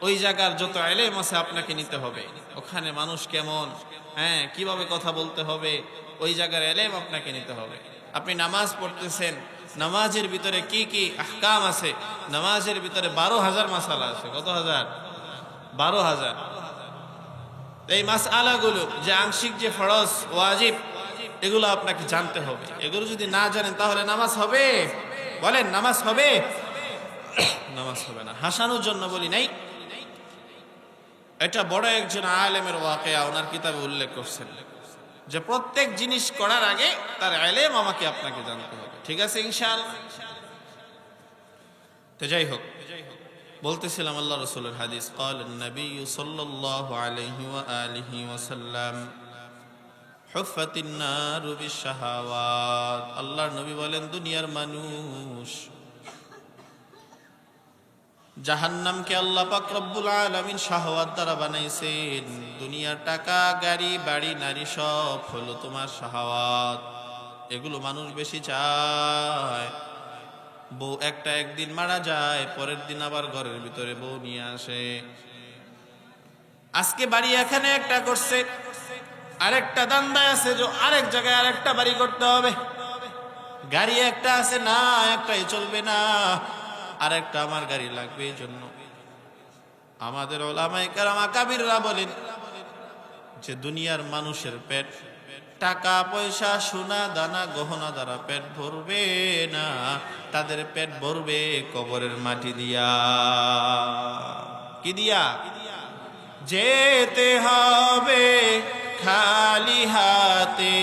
ওই জায়গার যত ইলম আছে আপনাকে নিতে হবে। ওখানে মানুষ কেমন, হ্যাঁ কিভাবে কথা বলতে হবে, ওই জায়গার ইলম আপনাকে নিতে হবে। আপনি নামাজ পড়তেছেন, নামাজের ভিতরে কি কি আহকাম আছে, নামাজের ভিতরে 12,000 মাসালা আছে। কত হাজার? 12,000। এই মাসআলাগুলো যে আংশিক, যে ফরজ ওয়াজিব, এগুলো আপনাকে জানতে হবে। এগুলো যদি না জানেন তাহলে নামাজ হবে? বলেন, নামাজ হবে? নামাজ হবে না। হাসানোর জন্য বলি নাই, এটা বড় একজন আলেমের ওয়াকিয়া, ওনার কিতাবে উল্লেখ করছেন যে প্রত্যেক জিনিস করার আগে তার ইলম আমাকে আপনাকে জানতে হবে। ঠিক আছে ইনশাআল্লাহ? তো যাই হোক, বলতেছিলাম আল্লাহ রাসূলের হাদিস, ক্বালান নবী সাল্লাল্লাহু আলাইহি ওয়া আলিহি ওয়াসাল্লাম, হুফফাতিন নারু বিশ-শাহাওয়াত। আল্লাহর নবী বলেন, দুনিয়ার মানুষ, জাহান্নামকে আল্লাহ পাক রব্বুল আলামিন শাহওয়াত দ্বারা বানাইছেন। দুনিয়ার টাকা, গাড়ি, বাড়ি, নারী সব হলো তোমার শাহওয়াত। এগুলো মানুষ বেশি চায়। বউ একটা একদিন মারা যায়, পরের দিন আবার ঘরের ভিতরে বউ নিয়ে আসে। আজকে বাড়ি এখানে একটা করছে, আরেকটা দান্দায় আছে যে আরেক জায়গায় আরেকটা বাড়ি করতে হবে। গাড়ি একটা আছে, না একটাই চলবে না, আরেকটা আমার গাড়ি লাগবে। এই জন্য আমাদের উলামায়ে কেরাম আকাবিররা বলেন যে দুনিয়ার মানুষের পেট টাকা পয়সা, সোনা দানা গহনা দ্বারা পেট ভরবে না, তাদের পেট ভরবে কবরের মাটি দিয়া। কি দিয়া? যেতে হবে খালি হাতে,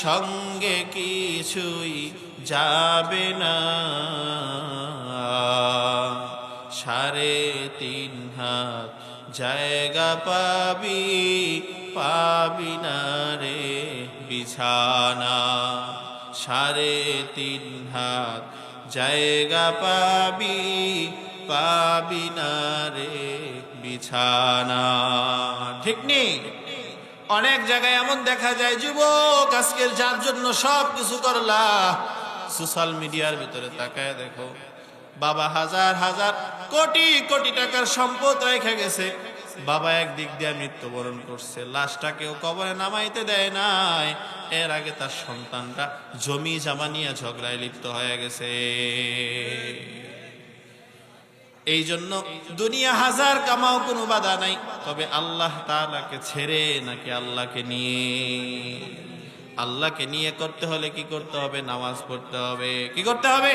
সঙ্গে কিছুই যাবে না। 3.5 হাত জায়গা পাবি, পাবি না রে বিছানা। 3.5 হাত জায়গা পাবি, পাবি না রে বিছানা। ঠিক নেই? অনেক জায়গায় এমন দেখা যায়, যুবক আজকের যার জন্য সব কিছু করলা, সোশ্যাল মিডিয়ার ভিতরে তাকায় দেখো, বাবা হাজার হাজার কোটি কোটি টাকার সম্পদ রেখে গেছে, বাবা একদিক দিয়ে মৃত্যুবরণ করছে, লাশটাকেও কবরে নামাইতে দেয় নাই, এর আগে তার সন্তানরা জমি জামা নিয়ে ঝগড়ায় লিপ্ত হয়ে গেছে। এই জন্য দুনিয়া হাজার কামাও কোনো বাধা নাই, তবে আল্লাহ তাআলাকে ছেড়ে নাকি আল্লাহকে নিয়ে। আল্লাহকে নিয়ে করতে হলে কি করতে হবে? নামাজ পড়তে হবে। কি করতে হবে?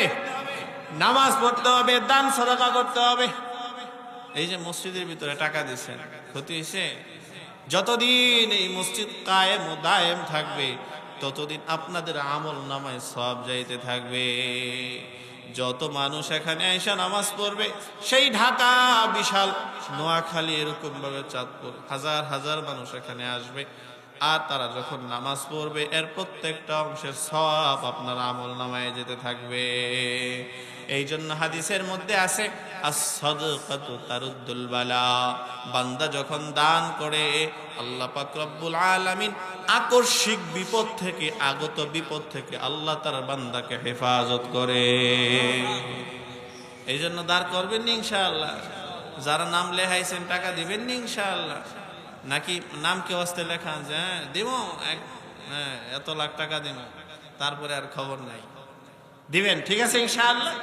নামাজ পড়তে হবে, দান সাদাকা করতে হবে। এই যে মসজিদের ভিতরে টাকা দিচ্ছেন, ক্ষতি হয়েছে? যতদিন এই মসজিদ কায়েম ও দায়েম থাকবে, ততদিন আপনাদের আমল নামায় সওয়াব যাইতে থাকবে। যত মানুষ এখানে এসে নামাজ পড়বে, সেই ঢাকা বিশাল নোয়াখালী এরকম ভাবে চাঁদপুর হাজার হাজার মানুষ এখানে আসবে, আর তারা যখন নামাজ পড়বে এর প্রত্যেকটা অংশের সওয়াব আপনার আমল নামায় যেতে থাকবে। এই জন্য হাদিসের মধ্যে আছে আস-সাদকাতু তারুদ্দুল বালা, বান্দা যখন দান করে আল্লাহ পাক রব্বুল আলামিন আকস্মিক বিপদ থেকে, আগত বিপদ থেকে আল্লাহ তার বান্দাকে হেফাজত করে। এই জন্য দান করবেন নি ইনশাআল্লাহ। যারা নাম লেখাইছেন টাকা দিবেন নি ইনশাআল্লাহ, নাকি নাম কে ওয়াস্তে লেখা যে দিব এত লাখ টাকা দিব, তারপরে আর খবর নাই, দিবেন? ঠিক আছে ইনশাআল্লাহ।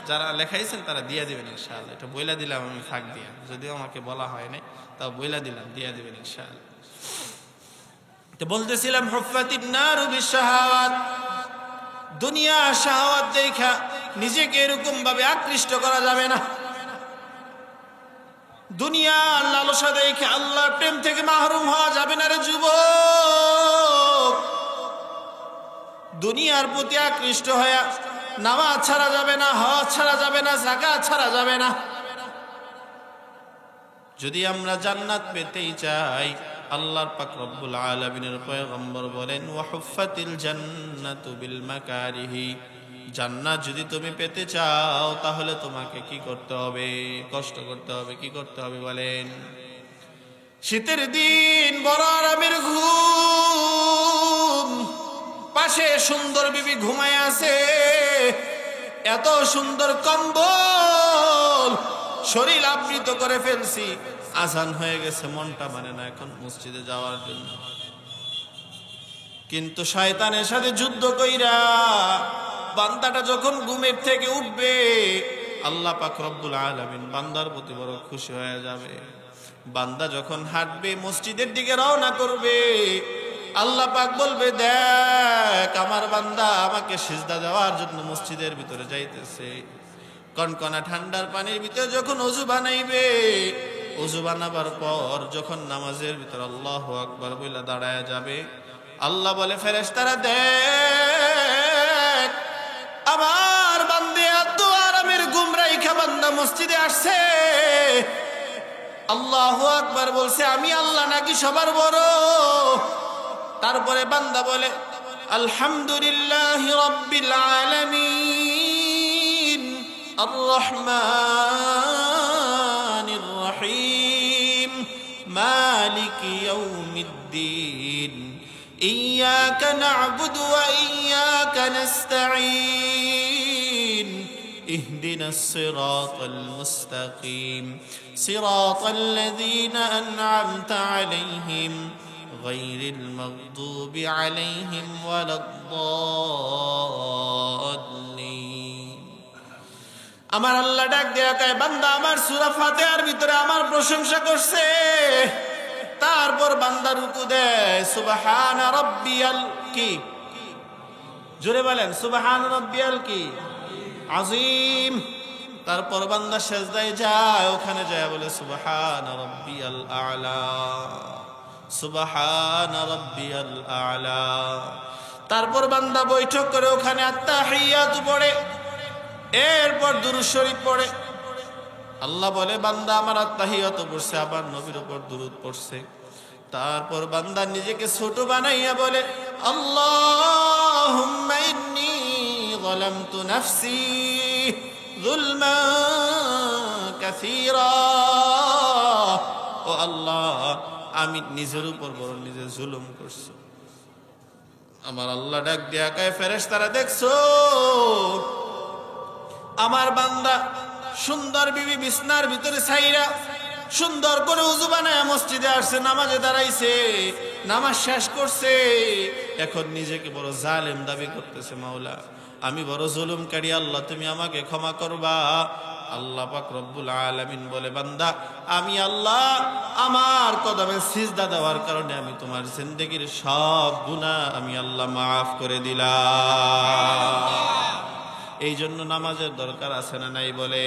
যারা লেখাইছেন তারা দিয়ে দিবেন ইনশাআল্লাহ। এটা বইলা দিলাম আমি ফাঁক দিয়া, যদিও আমাকে বলা হয় নাই, তাও বইলা দিলাম, দিয়ে দিবেন ইনশাআল্লাহ। তো বলতেছিলাম হুফাতিন নারু বিশাহাওয়াত, দুনিয়া শাহাওয়াত দেখা নিজেকে এরকম ভাবে আকৃষ্ট করা যাবে না। দুনিয়ার লালসা দেখে আল্লাহর প্রেম থেকে মাহরুম হওয়া যাবে না রে যুবক। দুনিয়ার প্রতি আকৃষ্ট হয়ে নামাজ ছাড়া যাবে না, হজ ছাড়া যাবে না, যাকাত ছাড়া যাবে না। যদি আমরা জান্নাত পেতেই চাই, আল্লাহর পাক রব্বুল আলামিনের পয়গম্বর বলেন ওয়া হুফাতিল জান্নাতু বিল মাকারিহি, জান্নাত যদি তুমি পেতে চাও তাহলে তোমাকে কি করতে হবে? কষ্ট করতে হবে। কি করতে হবে বলেন? শীতের দিন বড় আরামের ঘুম, পাশে সুন্দর বিবি ঘুমায় আছে, এত সুন্দর কম্বল, শরীর আবৃত করে ফেলছি, আজান হয়ে গেছে, মনটা মানে না এখন মসজিদে যাওয়ার জন্য। কিন্তু শয়তানের সাথে যুদ্ধ কইরা বান্দাটা যখন ঘুমের থেকে উঠবে, আল্লাহ পাক রব্বুল আলামিন বান্দার প্রতি বড় খুশি হয়ে যাবে। বান্দা যখন হাঁটবে, মসজিদের দিকে রওনা করবে, আল্লাহ পাক বলবে দেখ আমার বান্দা আমাকে সিজদা দেওয়ার জন্য মসজিদের ভিতরে যাইতেছে। কনকনা ঠান্ডার পানির ভিতরে যখন ওযু বানাইবে, ওযু বানাবার পর যখন নামাজের ভিতরে আল্লাহু আকবার বলে দাঁড়ায় যাবে, আল্লাহ বলে ফেরেশতারা দেখ আমার বান্দে এত আরামের ঘুম রাইখা বান্দা মসজিদে আসছে। আল্লাহু আকবার বলছে, আমি আল্লাহ নাকি সবার বড়? তারপরে বান্দা বলে আলহামদুলিল্লাহি রাব্বিল আলামিন আর রহমানির রহিম মালিকি ইয়াউমিদ্দিন ইয়্যাকা না'বুদু ওয়া ইয়্যাকা নাস্তাঈন ইহদিনাস সিরাতাল মুস্তাকিম সিরাতাল লাযীনা আন'আমতা আলাইহিম গায়রিল মাগদুবি আলাইহিম ওয়ালাদ-দাল্লিন। আমার আল্লাহ ডাক দেয়া কয় বান্দা আমার সূরা ফাতিহার ভিতরে আমার প্রশংসা করছে, তারপর বান্দা রুকু দেয় সুবহানা রাব্বিয়াল কি, জোরে বলেন সুবহানা রাব্বিয়াল কি আযীম। তারপর বান্দা সিজদায় যায়, ওখানে যায় বলে সুবহানা রাব্বিয়াল আ'লা সুবহানা রাব্বিয়াল আ'লা। তারপর বান্দা বৈঠক করে ওখানে আত্তাহিয়াতু পড়ে, এরপর দুরূদ শরীফ পড়ে। আল্লাহ বলে বান্দা আমার আত্তাহিয়াতু পড়ছে, আবার নবীর উপর দুরূদ পড়ছে। তারপর বান্দা নিজেকে ছোট বানাইয়া বলে আল্লাহুম্মা ইন্নী যালামতু নাফসি যুলমান কাসীরা, ও আল্লাহ আমি নিজের উপর বড় নিজে জুলুম করছি। আমার আল্লাহ ডাক দিয়া কয় ফেরেশতারা দেখছো আমার বান্দা সুন্দর বিবি বিছনার ভিতরে ছাইরা সুন্দর করে উযু বানায় মসজিদে আসছে, নামাজে দাঁড়াইছে, নামাজ শেষ করছে, এখন নিজেকে বড় জালেম দাবি করতেছে, মাওলা আমি বড় জুলুমকারী, আল্লাহ তুমি আমাকে ক্ষমা করবা। আল্লাহ পাক রব্বুল আলামিন বলে বান্দা আমি আল্লাহ আমার কদমে সিজদা দেওয়ার কারণে আমি তোমার জিন্দেগীর সব গুনাহ আমি আল্লাহ মাফ করে দিলাম। এই জন্য নামাজের দরকার আছে না নাই বলে?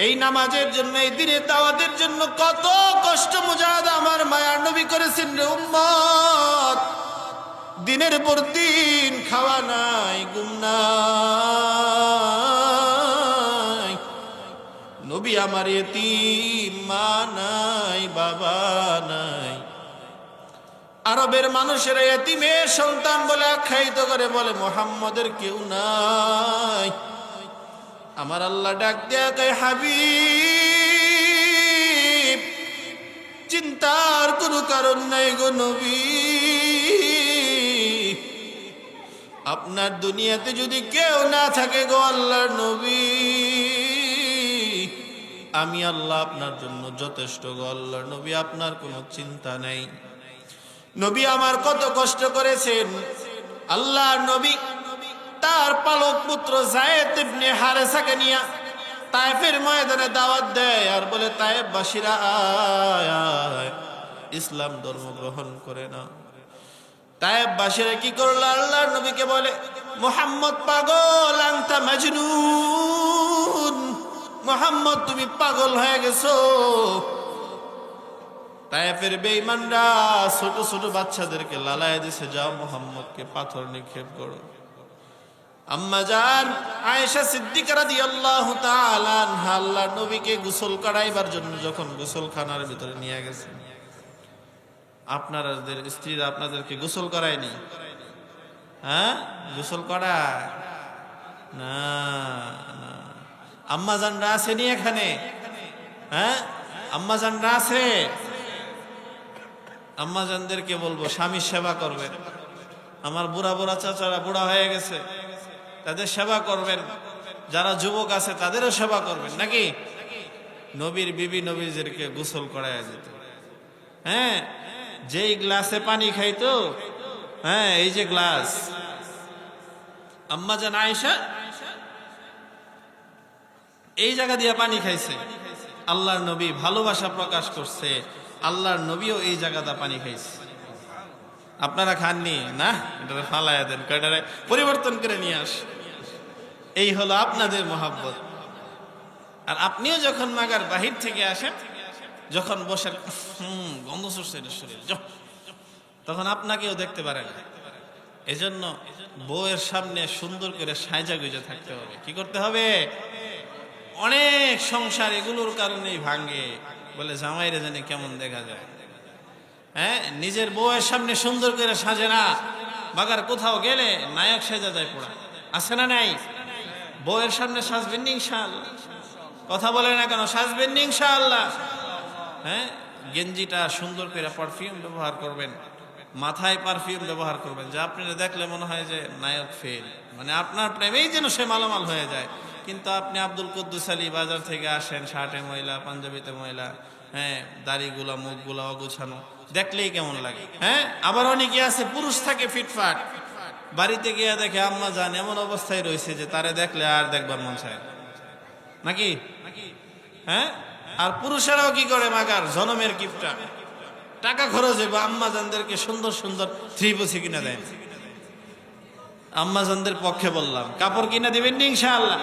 এই নামাজের জন্য, এই দিনের দাওয়াতের জন্য কত কষ্ট মুজাহাদা আমার মায়ার নবী করেছেন রে উম্মত। দিনের পর দিন খাওয়া নাই, ঘুম নাই। নবী আমার এতিম, মা নাই, বাবা নাই। আরবের মানুষেরা এতিমের সন্তান বলে আখ্যায়িত করে, বলে মুহাম্মদের কেউ নাই। আমার আল্লাহ ডাক দেয়া কয়, হাবিব চিন্তার কোনো কারণ নাই গো নবী। আপনার দুনিয়াতে যদি কেউ না থাকে গো আল্লাহর নবী, আমি আল্লাহ আপনার জন্য যথেষ্ট গো আল্লাহর নবী, আপনার কোনো চিন্তা নেই। নবী আমার কত কষ্ট করেছেন। আল্লাহর নবী তার পালক পুত্র যায়েদ ইবনে হারেসাকে নিয়ে তায়েফের ময়দানে দাওয়াত দেয় আর বলে, তায়েফবাসীরা আয়, ইসলাম ধর্ম গ্রহণ করে না। তায়েফবাসীরা কি করলো? আল্লাহর নবীকে বলে, মুহাম্মদ পাগল, আনতা মাজনুন, মুহাম্মদ তুমি পাগল হয়ে গেছো। তায়েফের বেঈমানরা ছোট ছোট বাচ্চাদেরকে লালায় দিছে, যাও মুহাম্মদকে পাথর নিক্ষেপ করো। আম্মা জান আয়েশা সিদ্দিকা রাদিয়াল্লাহু তাআলা আনহা আল্লাহর নবীকে গোসল করাইবার জন্য যখন গোসলখানার ভিতরে নিয়ে গেছেন, আপনাদের স্ত্রীরা আপনাদেরকে গোসল করায়নি? হ্যাঁ, গোসল করায় না। না, আম্মা জানরা আসেনি এখানে? হ্যাঁ, আম্মা জানরা আছে? আম্মা জানদেরকে বলবো স্বামীর সেবা করবেন। আমার বুড়া বুড়া চাচারা বুড়া হয়ে গেছে, তাদের সেবা করবেন। যারা যুবক আছে তাদেরও সেবা করবেন, নাকি? নবীর বিবি নবীদেরকে গোসল করায় যেত। হ্যাঁ, যেই গ্লাসে পানি খাইতো, হ্যাঁ এই যে গ্লাস, আম্মা জান আয়েশা এই জায়গা দিয়ে পানি খাইছে। আল্লাহর নবী ভালোবাসা প্রকাশ করছে, আল্লাহর নবীও এই জায়গাটা পানি খাইছে। আপনারা খাননি না? এটা ফালায়া দেন, কয়টারে পরিবর্তন করে নিয়ে আস। এই হলো আপনাদের মহাব্বত। আর আপনিও যখন মাগার বাহির থেকে আসেন, যখন বসেন গন্ধ ছুটছে শরীর, তখন আপনাকেও দেখতে পারেন। এজন্য বউয়ের সামনে সুন্দর করে সাজা গুজে থাকতে হবে। কি করতে হবে? অনেক সংসার এগুলোর কারণেই ভাঙ্গে, বলে জামাইরে জানি কেমন দেখা যায়। হ্যাঁ, নিজের বউয়ের সামনে সুন্দর করে সাজে না, বাগার কোথাও গেলে নায়ক সেজা যায় পোড়া। আছে না নাই? বউয়ের সামনে সাজবেন ইনশাআল্লাহ। কথা বলে না কেন? সাজবেন ইনশাআল্লাহ। হ্যাঁ, গেঞ্জিটা সুন্দর করে পারফিউম ব্যবহার করবেন, মাথায় পারফিউম ব্যবহার করবেন, যা আপনারা দেখলে মনে হয় যে নায়ক ফেল, মানে আপনার প্রেমেই যেন সে মালামাল হয়ে যায়। কিন্তু আপনি আব্দুল কুদ্দুস আলী বাজার থেকে আসেন, শার্টে ময়লা, পাঞ্জাবিতে ময়লা, হ্যাঁ দাড়িগুলা মুখগুলা অগোছানো, দেখলেই কেমন লাগে। হ্যাঁ, আবার অনেকে আছে পুরুষ থাকে ফিটফাট, বাড়িতে গিয়ে দেখে আম্মা জান এমন অবস্থায় রয়েছে যে তারে দেখলে আর দেখবার মন চায়, নাকি? হ্যাঁ, আর পুরুষেরাও কি করে? মাগার জনমের কিপটা, টাকা খরচ হইব, আম্মা জানদেরকে সুন্দর সুন্দর থ্রি পিস কিনা দেয়। আম্মা জানদের পক্ষে বললাম, কাপড় কিনা দিবেন ইনশাআল্লাহ।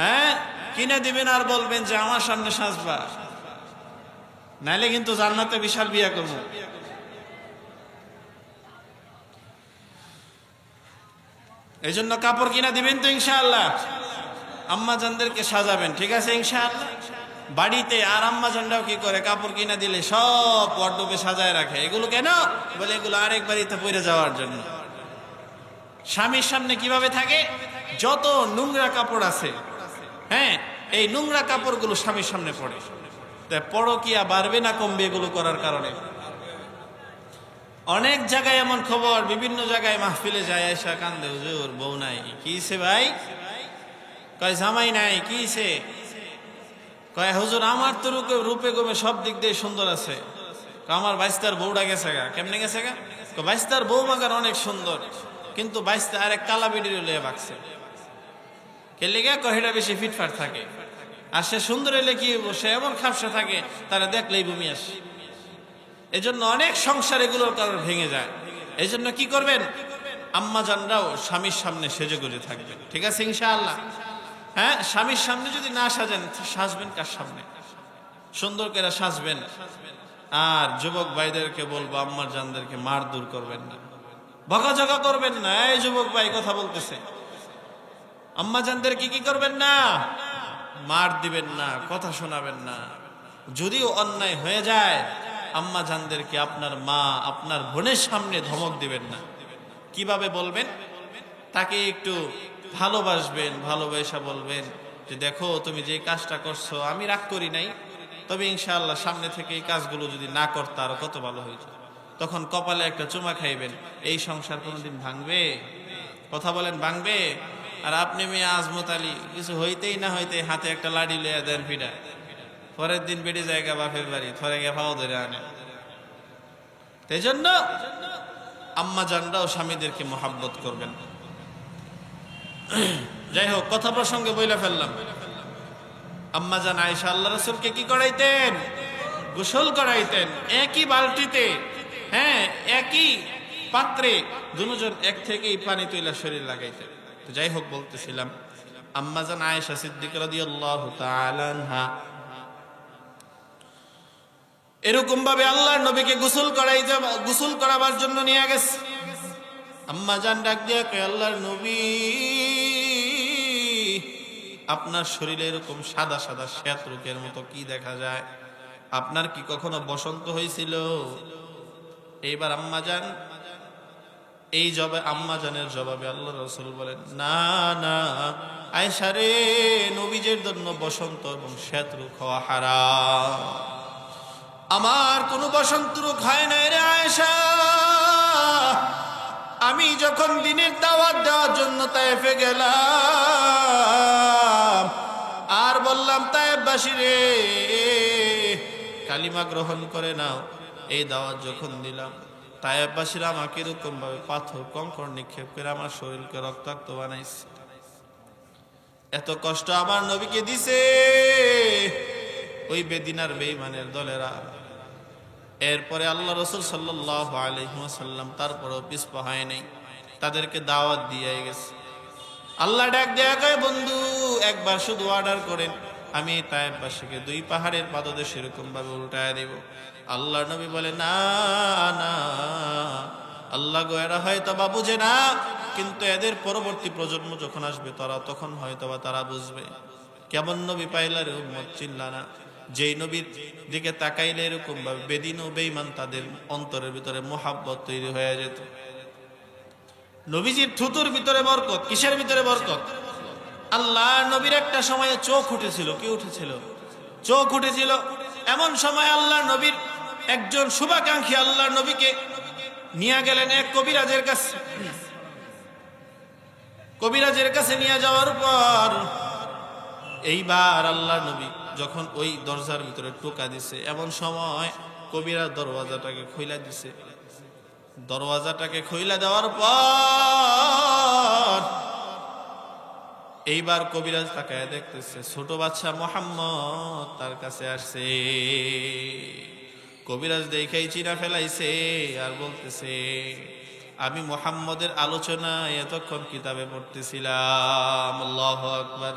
হ্যাঁ, কিনা দিবেন আর বলবেন যে আমার সামনে সাজবা, নাইলে কিন্তু জান্নাতে বিশাল বিয়া করব। এই জন্য কাপড় কিনা দিবেন তো ইনশাআল্লাহ, আম্মা জানদেরকে সাজাবেন, ঠিক আছে ইনশাআল্লাহ। বাড়িতে আর আম্মা জানরাও কি করে? কাপড় কিনা দিলে সব ওয়ার্ডরোবে সাজায় রাখে। এগুলো কেন? বলে এগুলো আরেক বাড়িতে পরে যাওয়ার জন্য। স্বামীর সামনে কিভাবে থাকে? যত নোংরা কাপড় আছে, হ্যাঁ এই নোংরা কাপড়গুলো স্বামীর সামনে পড়ে। তাই পরকিয়া বাড়বে না কমবে এগুলো করার কারণে? অনেক জায়গায় এমন খবর, বিভিন্ন জায়গায় মাহফিলে যায়, আয়েশা কান্দে, হুজুর বউ নাই। কিছে ভাই? কয় জামাই নাই। কিছে? কয় হুজুর আমার তো রূপে গমে সব দিক দিয়ে সুন্দর আছে, আমার বাইস্তার বউটা গেছে গা। কেমনে গেছে গা? বাইস্তার বউ মাগার অনেক সুন্দর, কিন্তু বাইস্তা আরেক কালা বিড়ির লিয়ে বাগছে। কে লেগে? কহিটা বেশি ফিটফাট থাকে, আর সে সুন্দর এলে কি সে এমন খাপসা থাকে, তারা দেখলেই বমি আসে। এজন্য অনেক সংসার এগুলোর কারণে ভেঙে যায়। এই জন্য কি করবেন? আম্মা জানরাও স্বামীর সামনে সেজে গুজে থাকবেন, ঠিক আছে ইনশাআল্লাহ। হ্যাঁ, স্বামীর সামনে যদি না সাজেন, সাজবেন কার সামনে? সুন্দর করে সাজবেন। আর যুবক ভাইদেরকে বলবো, আম্মা জানদেরকে মার দূর করবেন না। বকাঝকা করবেন না। এই যুবক ভাই কথা বলতেছে, আম্মা জানদের কি করবেন না? মার দিবেন না, কথা শোনাবেন না। যদিও অন্যায় হয়ে যায়, আম্মা জানদেরকে আপনার মা আপনার বোনের সামনে ধমক দিবেন না। কিভাবে বলবেন? তাকে একটু ভালোবাসবেন, ভালোবাসা বলবেন যে দেখো তুমি যে কাজটা করছো আমি রাগ করি নাই, তবে ইনশাআল্লাহ সামনে থেকে এই কাজগুলো যদি না করতে আরো কত ভালো হইতো। তখন কপালে একটা চুমা খাইবেন। এই সংসার কোনোদিন ভাঙবে? কথা বলেন, ভাঙবে? আর আপনি মেয়ে আজমত আলী কিছু হইতেই না হইতে হাতে একটা লাঠি লইয়া দেন ফিডা, পরের দিন বেড়ে জায়গা বাপের বাড়ি থরে গিয়ে ফাও ধরে আনে। এই জন্য আম্মা জানরাও স্বামীদেরকে মহাব্বত করবেন। যাই হোক, কথা প্রসঙ্গে বইলা ফেললাম। আম্মা জান আয়েশা আল্লাহ রাসূলকে কি করাইতেন? গোসল করাইতেন একই বালতিতে, হ্যাঁ একই পাত্রে, দুজন এক থেকেই পানি তুইলা শরীর লাগাইতেন। তো যাই হোক, বলতেছিলাম আম্মা জান আয়েশা সিদ্দিকা রাদিয়াল্লাহু তাআলা আনহা এরকম ভাবে আল্লাহর নবীকে গোসল করাবার জন্য নিয়ে গেছে। আম্মা জান ডাক দিয়া কয়, আল্লাহর নবী আপনার শরীরে এরকম সাদা সাদা শ্বেত রোগের মতো কি দেখা যায়? আপনার কি কখনো বসন্ত হয়েছিল? এইবার আম্মা জান আম্মা জানের জবাবে আল্লাহ রাসূল বলেন, না না আয়েশা রে, নবীজের জন্য বসন্ত এবং শ্বেত রোগ হওয়া হারাম। আমার কোনো বসন্ত রোগ হয় নাই রে আয়েশা। আমি যখন দিনের দাওয়াত দেওয়ার জন্য তায়েফে গেলাম আর বললাম তায়েফবাসী রে কালিমা গ্রহণ করে নাও, এই দাওয়াত যখন দিলাম তায়েফবাসীরা আমাকে এরকম ভাবে পাথর কঙ্কর নিক্ষেপ করে আমার শরীরকে রক্তাক্ত বানাইছে। এত কষ্ট আমার নবীকে দিছে ওই বেদিনার বেঈমানের দলেরা। এরপরে আল্লাহ রাসূল সাল্লাল্লাহু আলাইহি ওয়াসাল্লাম তারপরও পিছপা হয় নাই, তাদেরকে দাওয়াত দিয়ে গেছে। আল্লাহ ডাক দেয়া কয়, বন্ধু একবার শুধু অর্ডার করেন, আমি তায়েফবাসীকে 2 পাহাড়ের পাদদেশ এরকম ভাবে উল্টায় দেব। আল্লাহ নবী বলে, না না আল্লাহ গো, এরা হয়তো বা বুঝে না, কিন্তু এদের পরবর্তী প্রজন্ম যখন আসবে তখন হয়তো বা তারা বুঝবে। কেমন নবী পাইলা রে উম্মত, চিনলা না? যেই নবীর দিকে তাকাইলে এরকম ভাবে বেদিন ও বেঈমান তাদের অন্তরের ভিতরে মোহাব্বত তৈরি হয়ে যেত। নবীজির থুতুর ভিতরে বরকত। কিসের ভিতরে বরকত? আল্লাহ নবীর একটা সময়ে চোখ উঠেছিল। কি উঠেছিল? চোখ উঠেছিল। এমন সময় আল্লাহ নবীর একজন শুভাকাঙ্ক্ষী আল্লাহ নবীকে নিয়ে গেলেন এক কবিরাজের কাছে। কবিরাজের কাছে নিয়ে যাওয়ার পর এইবার আল্লাহ নবী যখন ওই দরজার ভিতরে টোকা দিছে, এমন সময় কবিরাজ দরওয়াজাটাকে খুইলা দিছে। দরওয়াজাটাকে খুইলা দেওয়ার পর এইবার কবিরাজ তাকায় দেখতেছে ছোট বাচ্চা মুহাম্মদ তার কাছে আসছে। কবিরাজ দেখাই চিনা ফেলাইছে আর বলতেছে, আমি মুহাম্মদের আলোচনা এতক্ষণ কিতাবে পড়তেছিলাম। আল্লাহু আকবার।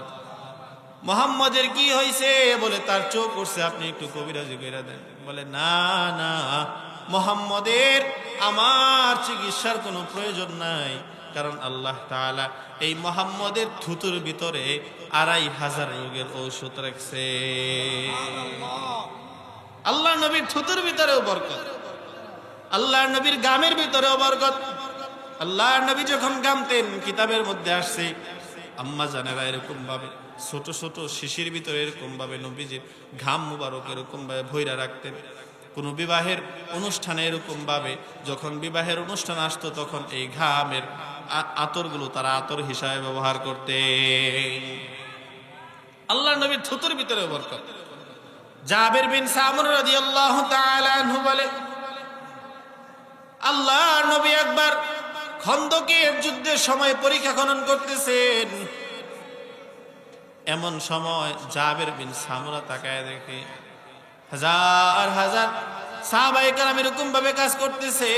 মুহাম্মদের কি হয়েছে? বলে তার চোখ উঠছে, আপনি একটু কবিরাজি কইরা দেন। বলে, না না মুহাম্মদের আমার চিকিৎসার কোনো প্রয়োজন নাই, কারণ আল্লাহ তাআলা এই মুহাম্মদের থুতুর ভিতরে 2500 রোগের ঔষধ রাখছে। আল্লাহ নবীর থুতুর ভিতরেও বরকত, আল্লাহ নবীর গামের ভিতরেও বরকত। আল্লাহ নবী যখন গামতেন কিতাবের মধ্যে আসছে, আম্মা জানেরা এরকম ভাবে ছোট ছোট শিশির ভিতরে এরকম ভাবে নবীজির ঘাম মুবারক এরকম ভাবে ভইরা রাখতেন। কোনো বিবাহের অনুষ্ঠানে এরকম ভাবে যখন বিবাহের অনুষ্ঠান আসতো তখন এই ঘামের আতরগুলো তারা আতর হিসাবে ব্যবহার করতে। আল্লাহ নবীর থুতুর ভিতরে বরকত। জাবের বিন সামুর রাদিয়াল্লাহু তাআলা আনহু বলে, আল্লাহ নবী একবার খন্দকের যুদ্ধের সময় পরীক্ষা খনন করতেছেন। এমন সময় জাবের বিন সামুরা তাকায় দেখে হাজার হাজার সাহাবায়ে কেরাম এরকম ভাবে কাজ করতেছে।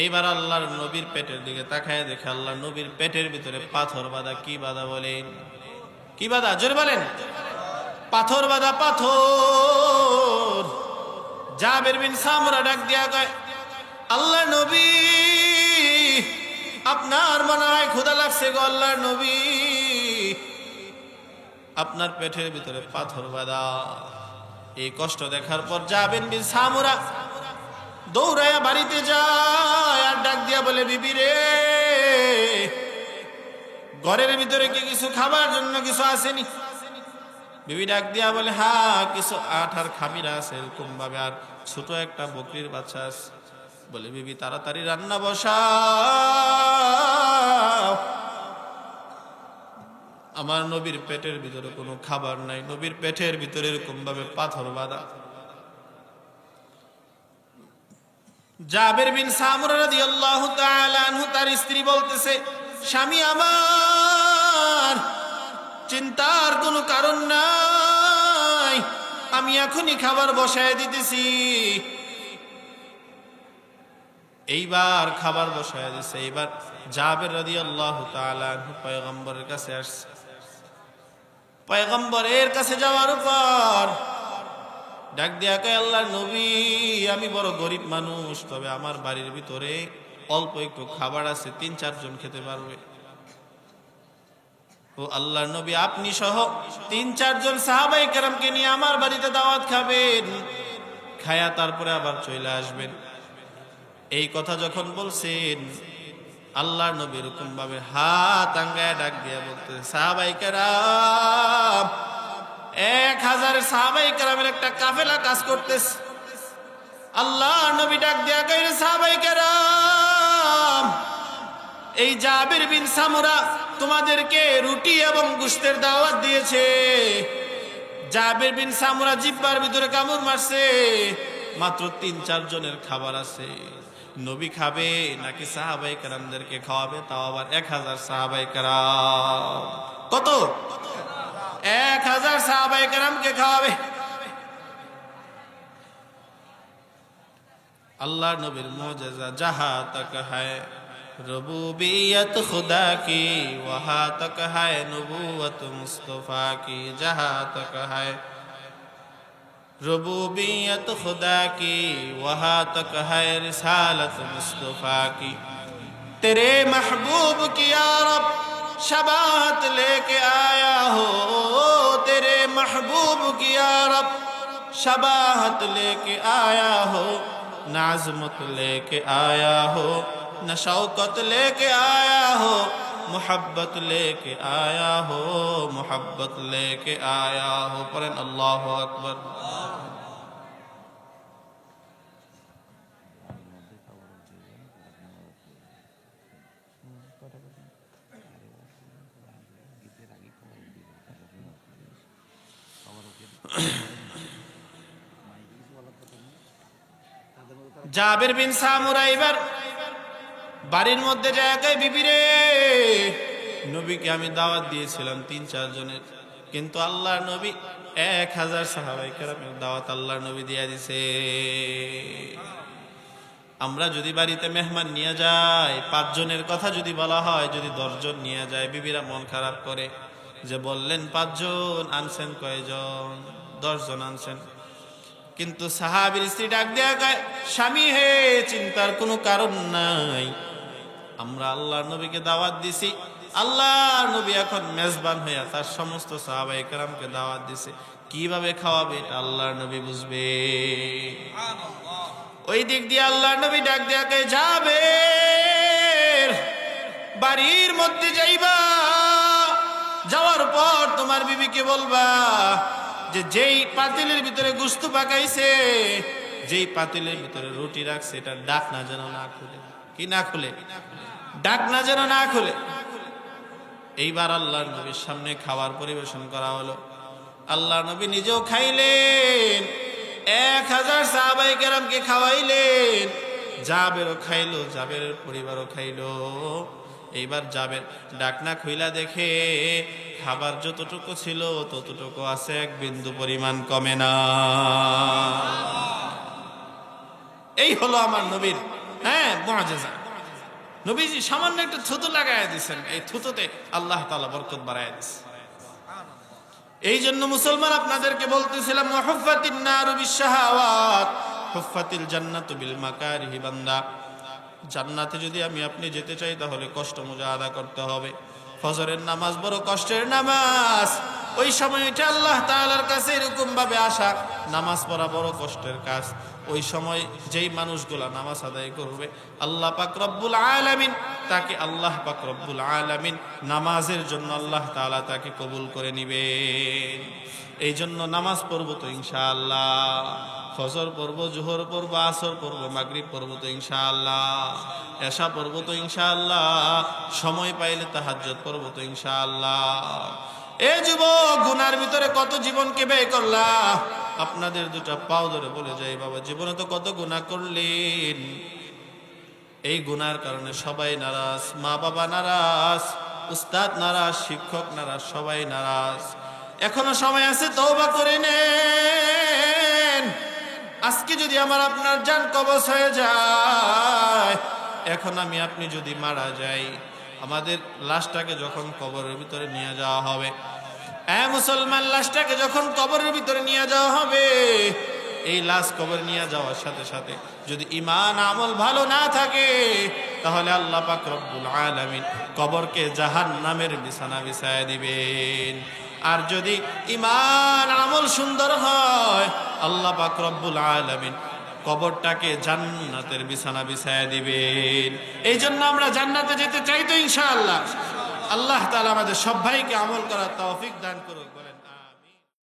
এইবার আল্লাহর নবীর পেটের দিকে তাকায় দেখে আল্লাহর নবীর পেটের ভিতরে পাথর বাঁধা। কি বাঁধা বলেন? কি বাঁধা? জোরে বলেন। পাথর বাঁধা, পাথর। জাবের বিন সামুরা ডাক দিয়া কয়, আল্লাহর নবী আপনার মনে হয় ক্ষুধা লাগছে গো আল্লাহর নবী, আপনার পেটের ভিতরে পাথর বাঁধা। এই কষ্ট দেখার পর জাবের বিন সামুরা দৌড়ায়া বাড়িতে যায় আর ডাক দিয়া বলে, বিবি রে, ঘরের ভিতরে কি কিছু খাবার জন্য কিছু আসেনি? বিবি ডাক দিয়া বলে, হ্যাঁ, কিছু আঠার খামিরা আছে এরকম ভাবে, আর ছোট একটা বকরির বাচ্চা আছে। বলে, বিবি তাড়াতাড়ি রান্না বসাও, আমার নবীর পেটের ভিতরে কোনো খাবার নাই, নবীর পেটের ভিতরে এরকম ভাবে পাথর বাঁধা। জাবের বিন সামুরা রাদিয়াল্লাহু তাআলা আনহু তার স্ত্রী বলতেছে, স্বামী আমার, চিন্তার কোনো কারণ নাই, আমি এখনই খাবার বসায় দিতেছি। এইবার খাবার বসায় দিছে। এইবার জাবের রাদিয়াল্লাহু তাআলা আনহু পয়গম্বরের কাছে আসছে। পয়গম্বরের কাছে যাওয়ার পর ডাক দিয়া কয়, আল্লাহর নবী, আমি বড় গরিব মানুষ, তবে আমার বাড়ির ভিতরে অল্প একটু খাবার আছে, 3-4 জন খেতে পারবে। ও আল্লাহর নবী, আপনি সহ 3-4 জন সাহাবায়ে কেরামকে নিয়ে আমার বাড়িতে দাওয়াত খাবেন, খায়া তারপরে আবার চলে আসবেন। এই কথা যখন বলছেন, আল্লাহর নবী এরকম ভাবে হাত আঙ্গায় ডাক দিয়া বলতে, সাহাবায়ে কেরাম, 1000 সাহাবায়ে কেরামের একটা কাফেলা কাজ করতেছে। আল্লাহর নবী ডাক দিয়া কইলেন, সাহাবায়ে কেরাম, এই জাবির বিন সামুরা তোমাদেরকে রুটি এবং গোশতের দাওয়াত দিয়েছে। জাবির বিন সামুরা জিহ্বার ভিতরে কামড় মারছে, মাত্র 3-4 জনের খাবার আছে, নবী খাবে নাকি সাহাবায়ে কেরামদেরকে খাওয়াবে, তাও আবার 1000 সাহাবায়ে কেরাম। কত? 1000 সাহাবায়ে কেরামকে খাওয়াবে। আল্লাহর নবীর মুজিজা जहां तक है रबूबियत खुदा की वहां तक है नबूवत मुस्तफा की, जहां तक है रबूबियत खुदा की वहां तक है रिसालत मुस्तफा की, तेरे महबूब की या रब शबाहत लेके आया हो, तेरे महबूब की या रब शबाहत लेके आया हो, न अज़मत लेके आया हो, न शौकत लेके आया हो, मोहब्बत लेके आया हो, मोहब्बत लेके आया हो। पढ़ें अल्लाहु अकबर। জাবির বিন সামুরা এবার বাড়ির মধ্যে জায়গায়, বিবি রে, নবীকে আমি দাওয়াত দিয়েছিলাম 3-4 জনের, কিন্তু আল্লাহর নবী 1000 সাহাবায়ে কেরামের দাওয়াত আল্লাহর নবী দিয়ে দিছে। আমরা যদি বাড়িতে মেহমান নিয়ে যাই, 5 জনের কথা যদি বলা হয়, যদি 10 জন নিয়ে যায়, বিবিরা মন খারাপ করে যে বললেন 5 জন, আনছেন কয়জন? 10 জন আনছেন। কিন্তু সাহাবীর স্ত্রী ডাক দেয়া কয়, স্বামী হে, চিন্তার কোনো কারণ নাই, আমরা আল্লাহর নবীকে দাওয়াত দিছি, আল্লাহর নবী এখন মেজবান হইয়া তার সমস্ত সাহাবায়ে কেরামকে দাওয়াত দিছে, কিভাবে খাওয়াবে এটা আল্লাহর নবী বুঝবে। ওই দিক দিয়ে আল্লাহর নবী ডাক দেয়া কয়, জাবের, বাড়ির মধ্যে যাইবা, যাওয়ার পর তোমার বিবিকে বলবা যে যেই পাতিলের ভিতরে গোশত পাকাইছে, যেই পাতিলের ভিতরে রুটি রাখছে, এটা ঢাকনা যেন না খুলে। কি না খুলে? ঢাকনা যেন না খুলে। এইবার আল্লাহর নবীর সামনে খাবার পরিবেশন করা হলো। আল্লাহর নবী নিজেও খাইলেন, 1000 সাহাবায়ে কেরামকে খাওয়াইলেন, জাবেরও খাইলো, জাবেরের পরিবারও খাইলো। এইবার জাবের ঢাকনা খুইলা দেখে খাবার যতটুকু ছিল ততটুকু আছে, 1 বিন্দু পরিমাণ কমে না। এই হলো আমার নবীর মুআজিজা। নবীজি সামান্য একটা থুতু লাগায় দিয়েছেন, এই থুতুতে আল্লাহ তাআলা বরকত বাড়ায় দিয়েছে। এই জন্য মুসলমান আপনাদেরকে বলতেছিলাম, হুফফাতিন নারু বিশ শাহাওয়াত হুফফাতিল জান্নাতু বিল মাকারিহি। বান্দা, জান্নাতে যদি আমি আপনি যেতে চাই তাহলে কষ্ট মুজাহাদা করতে হবে। ফজরের নামাজ বড় কষ্টের নামাজ, ওই সময়টা আল্লাহ তাআলার কাছে এরকম ভাবে আসা, নামাজ পড়া বড় কষ্টের কাজ। ওই সময় যেই মানুষগুলা নামাজ আদায় করবে আল্লাহ পাক রব্বুল আলামিন তাকে, আল্লাহ পাক রব্বুল আলামিন নামাজের জন্য আল্লাহ তাআলা তাকে কবুল করে নিবেন। এই জন্য নামাজ পড়বো তো ইনশাআল্লাহ, ফজর পড়বো, জোহর পড়বো, আসর পড়বো, মাগরিব পড়বো তো ইনশাআল্লাহ, এশা পড়বো তো ইনশাআল্লাহ, সময় পাইলে তাহাজ্জুদ পড়বো তো ইনশাআল্লাহ। এ যুবক, গুনার ভিতরে কত জীবনকে ব্যয় করলা। আপনাদের দুটা পাও ধরে বলে যাই, বাবা জীবনে তো কত গুনাহ করলেন। এই গুনার কারণে সবাই নারাজ, মা বাবা নারাজ, উস্তাদ নারাজ, শিক্ষক নারাজ, সবাই নারাজ। এখনো সময় আছে, তওবা করে নেন। আজকে যদি আমার আপনার জান কবজ হয়ে যায়, এখন আমি আপনি যদি মারা যাই, আমাদের লাশটাকে যখন কবরের ভিতরে নিয়ে যাওয়া হবে, মুসলমান লাশটাকে যখন কবরের ভিতরে নিয়ে যাওয়া হবে, এই লাশ কবর নিয়ে যাওয়ার সাথে সাথে যদি ঈমান আমল ভালো না থাকে, তাহলে আল্লাহ পাক রব্বুল আলামিন কবরকে জাহান্নামের বিছানা বিছায় দিবেন। আর যদি ঈমান আমল সুন্দর হয়, আল্লাহ পাক রব্বুল আলামিন কবরটাকে জান্নাতের বিছানা বিছায় দিবেন। এই জন্য আমরা জান্নাতে যেতে চাই তো ইনশাআল্লাহ। আল্লাহ তাআলা আমাদের সব ভাইকে আমল করার তৌফিক দান করুক।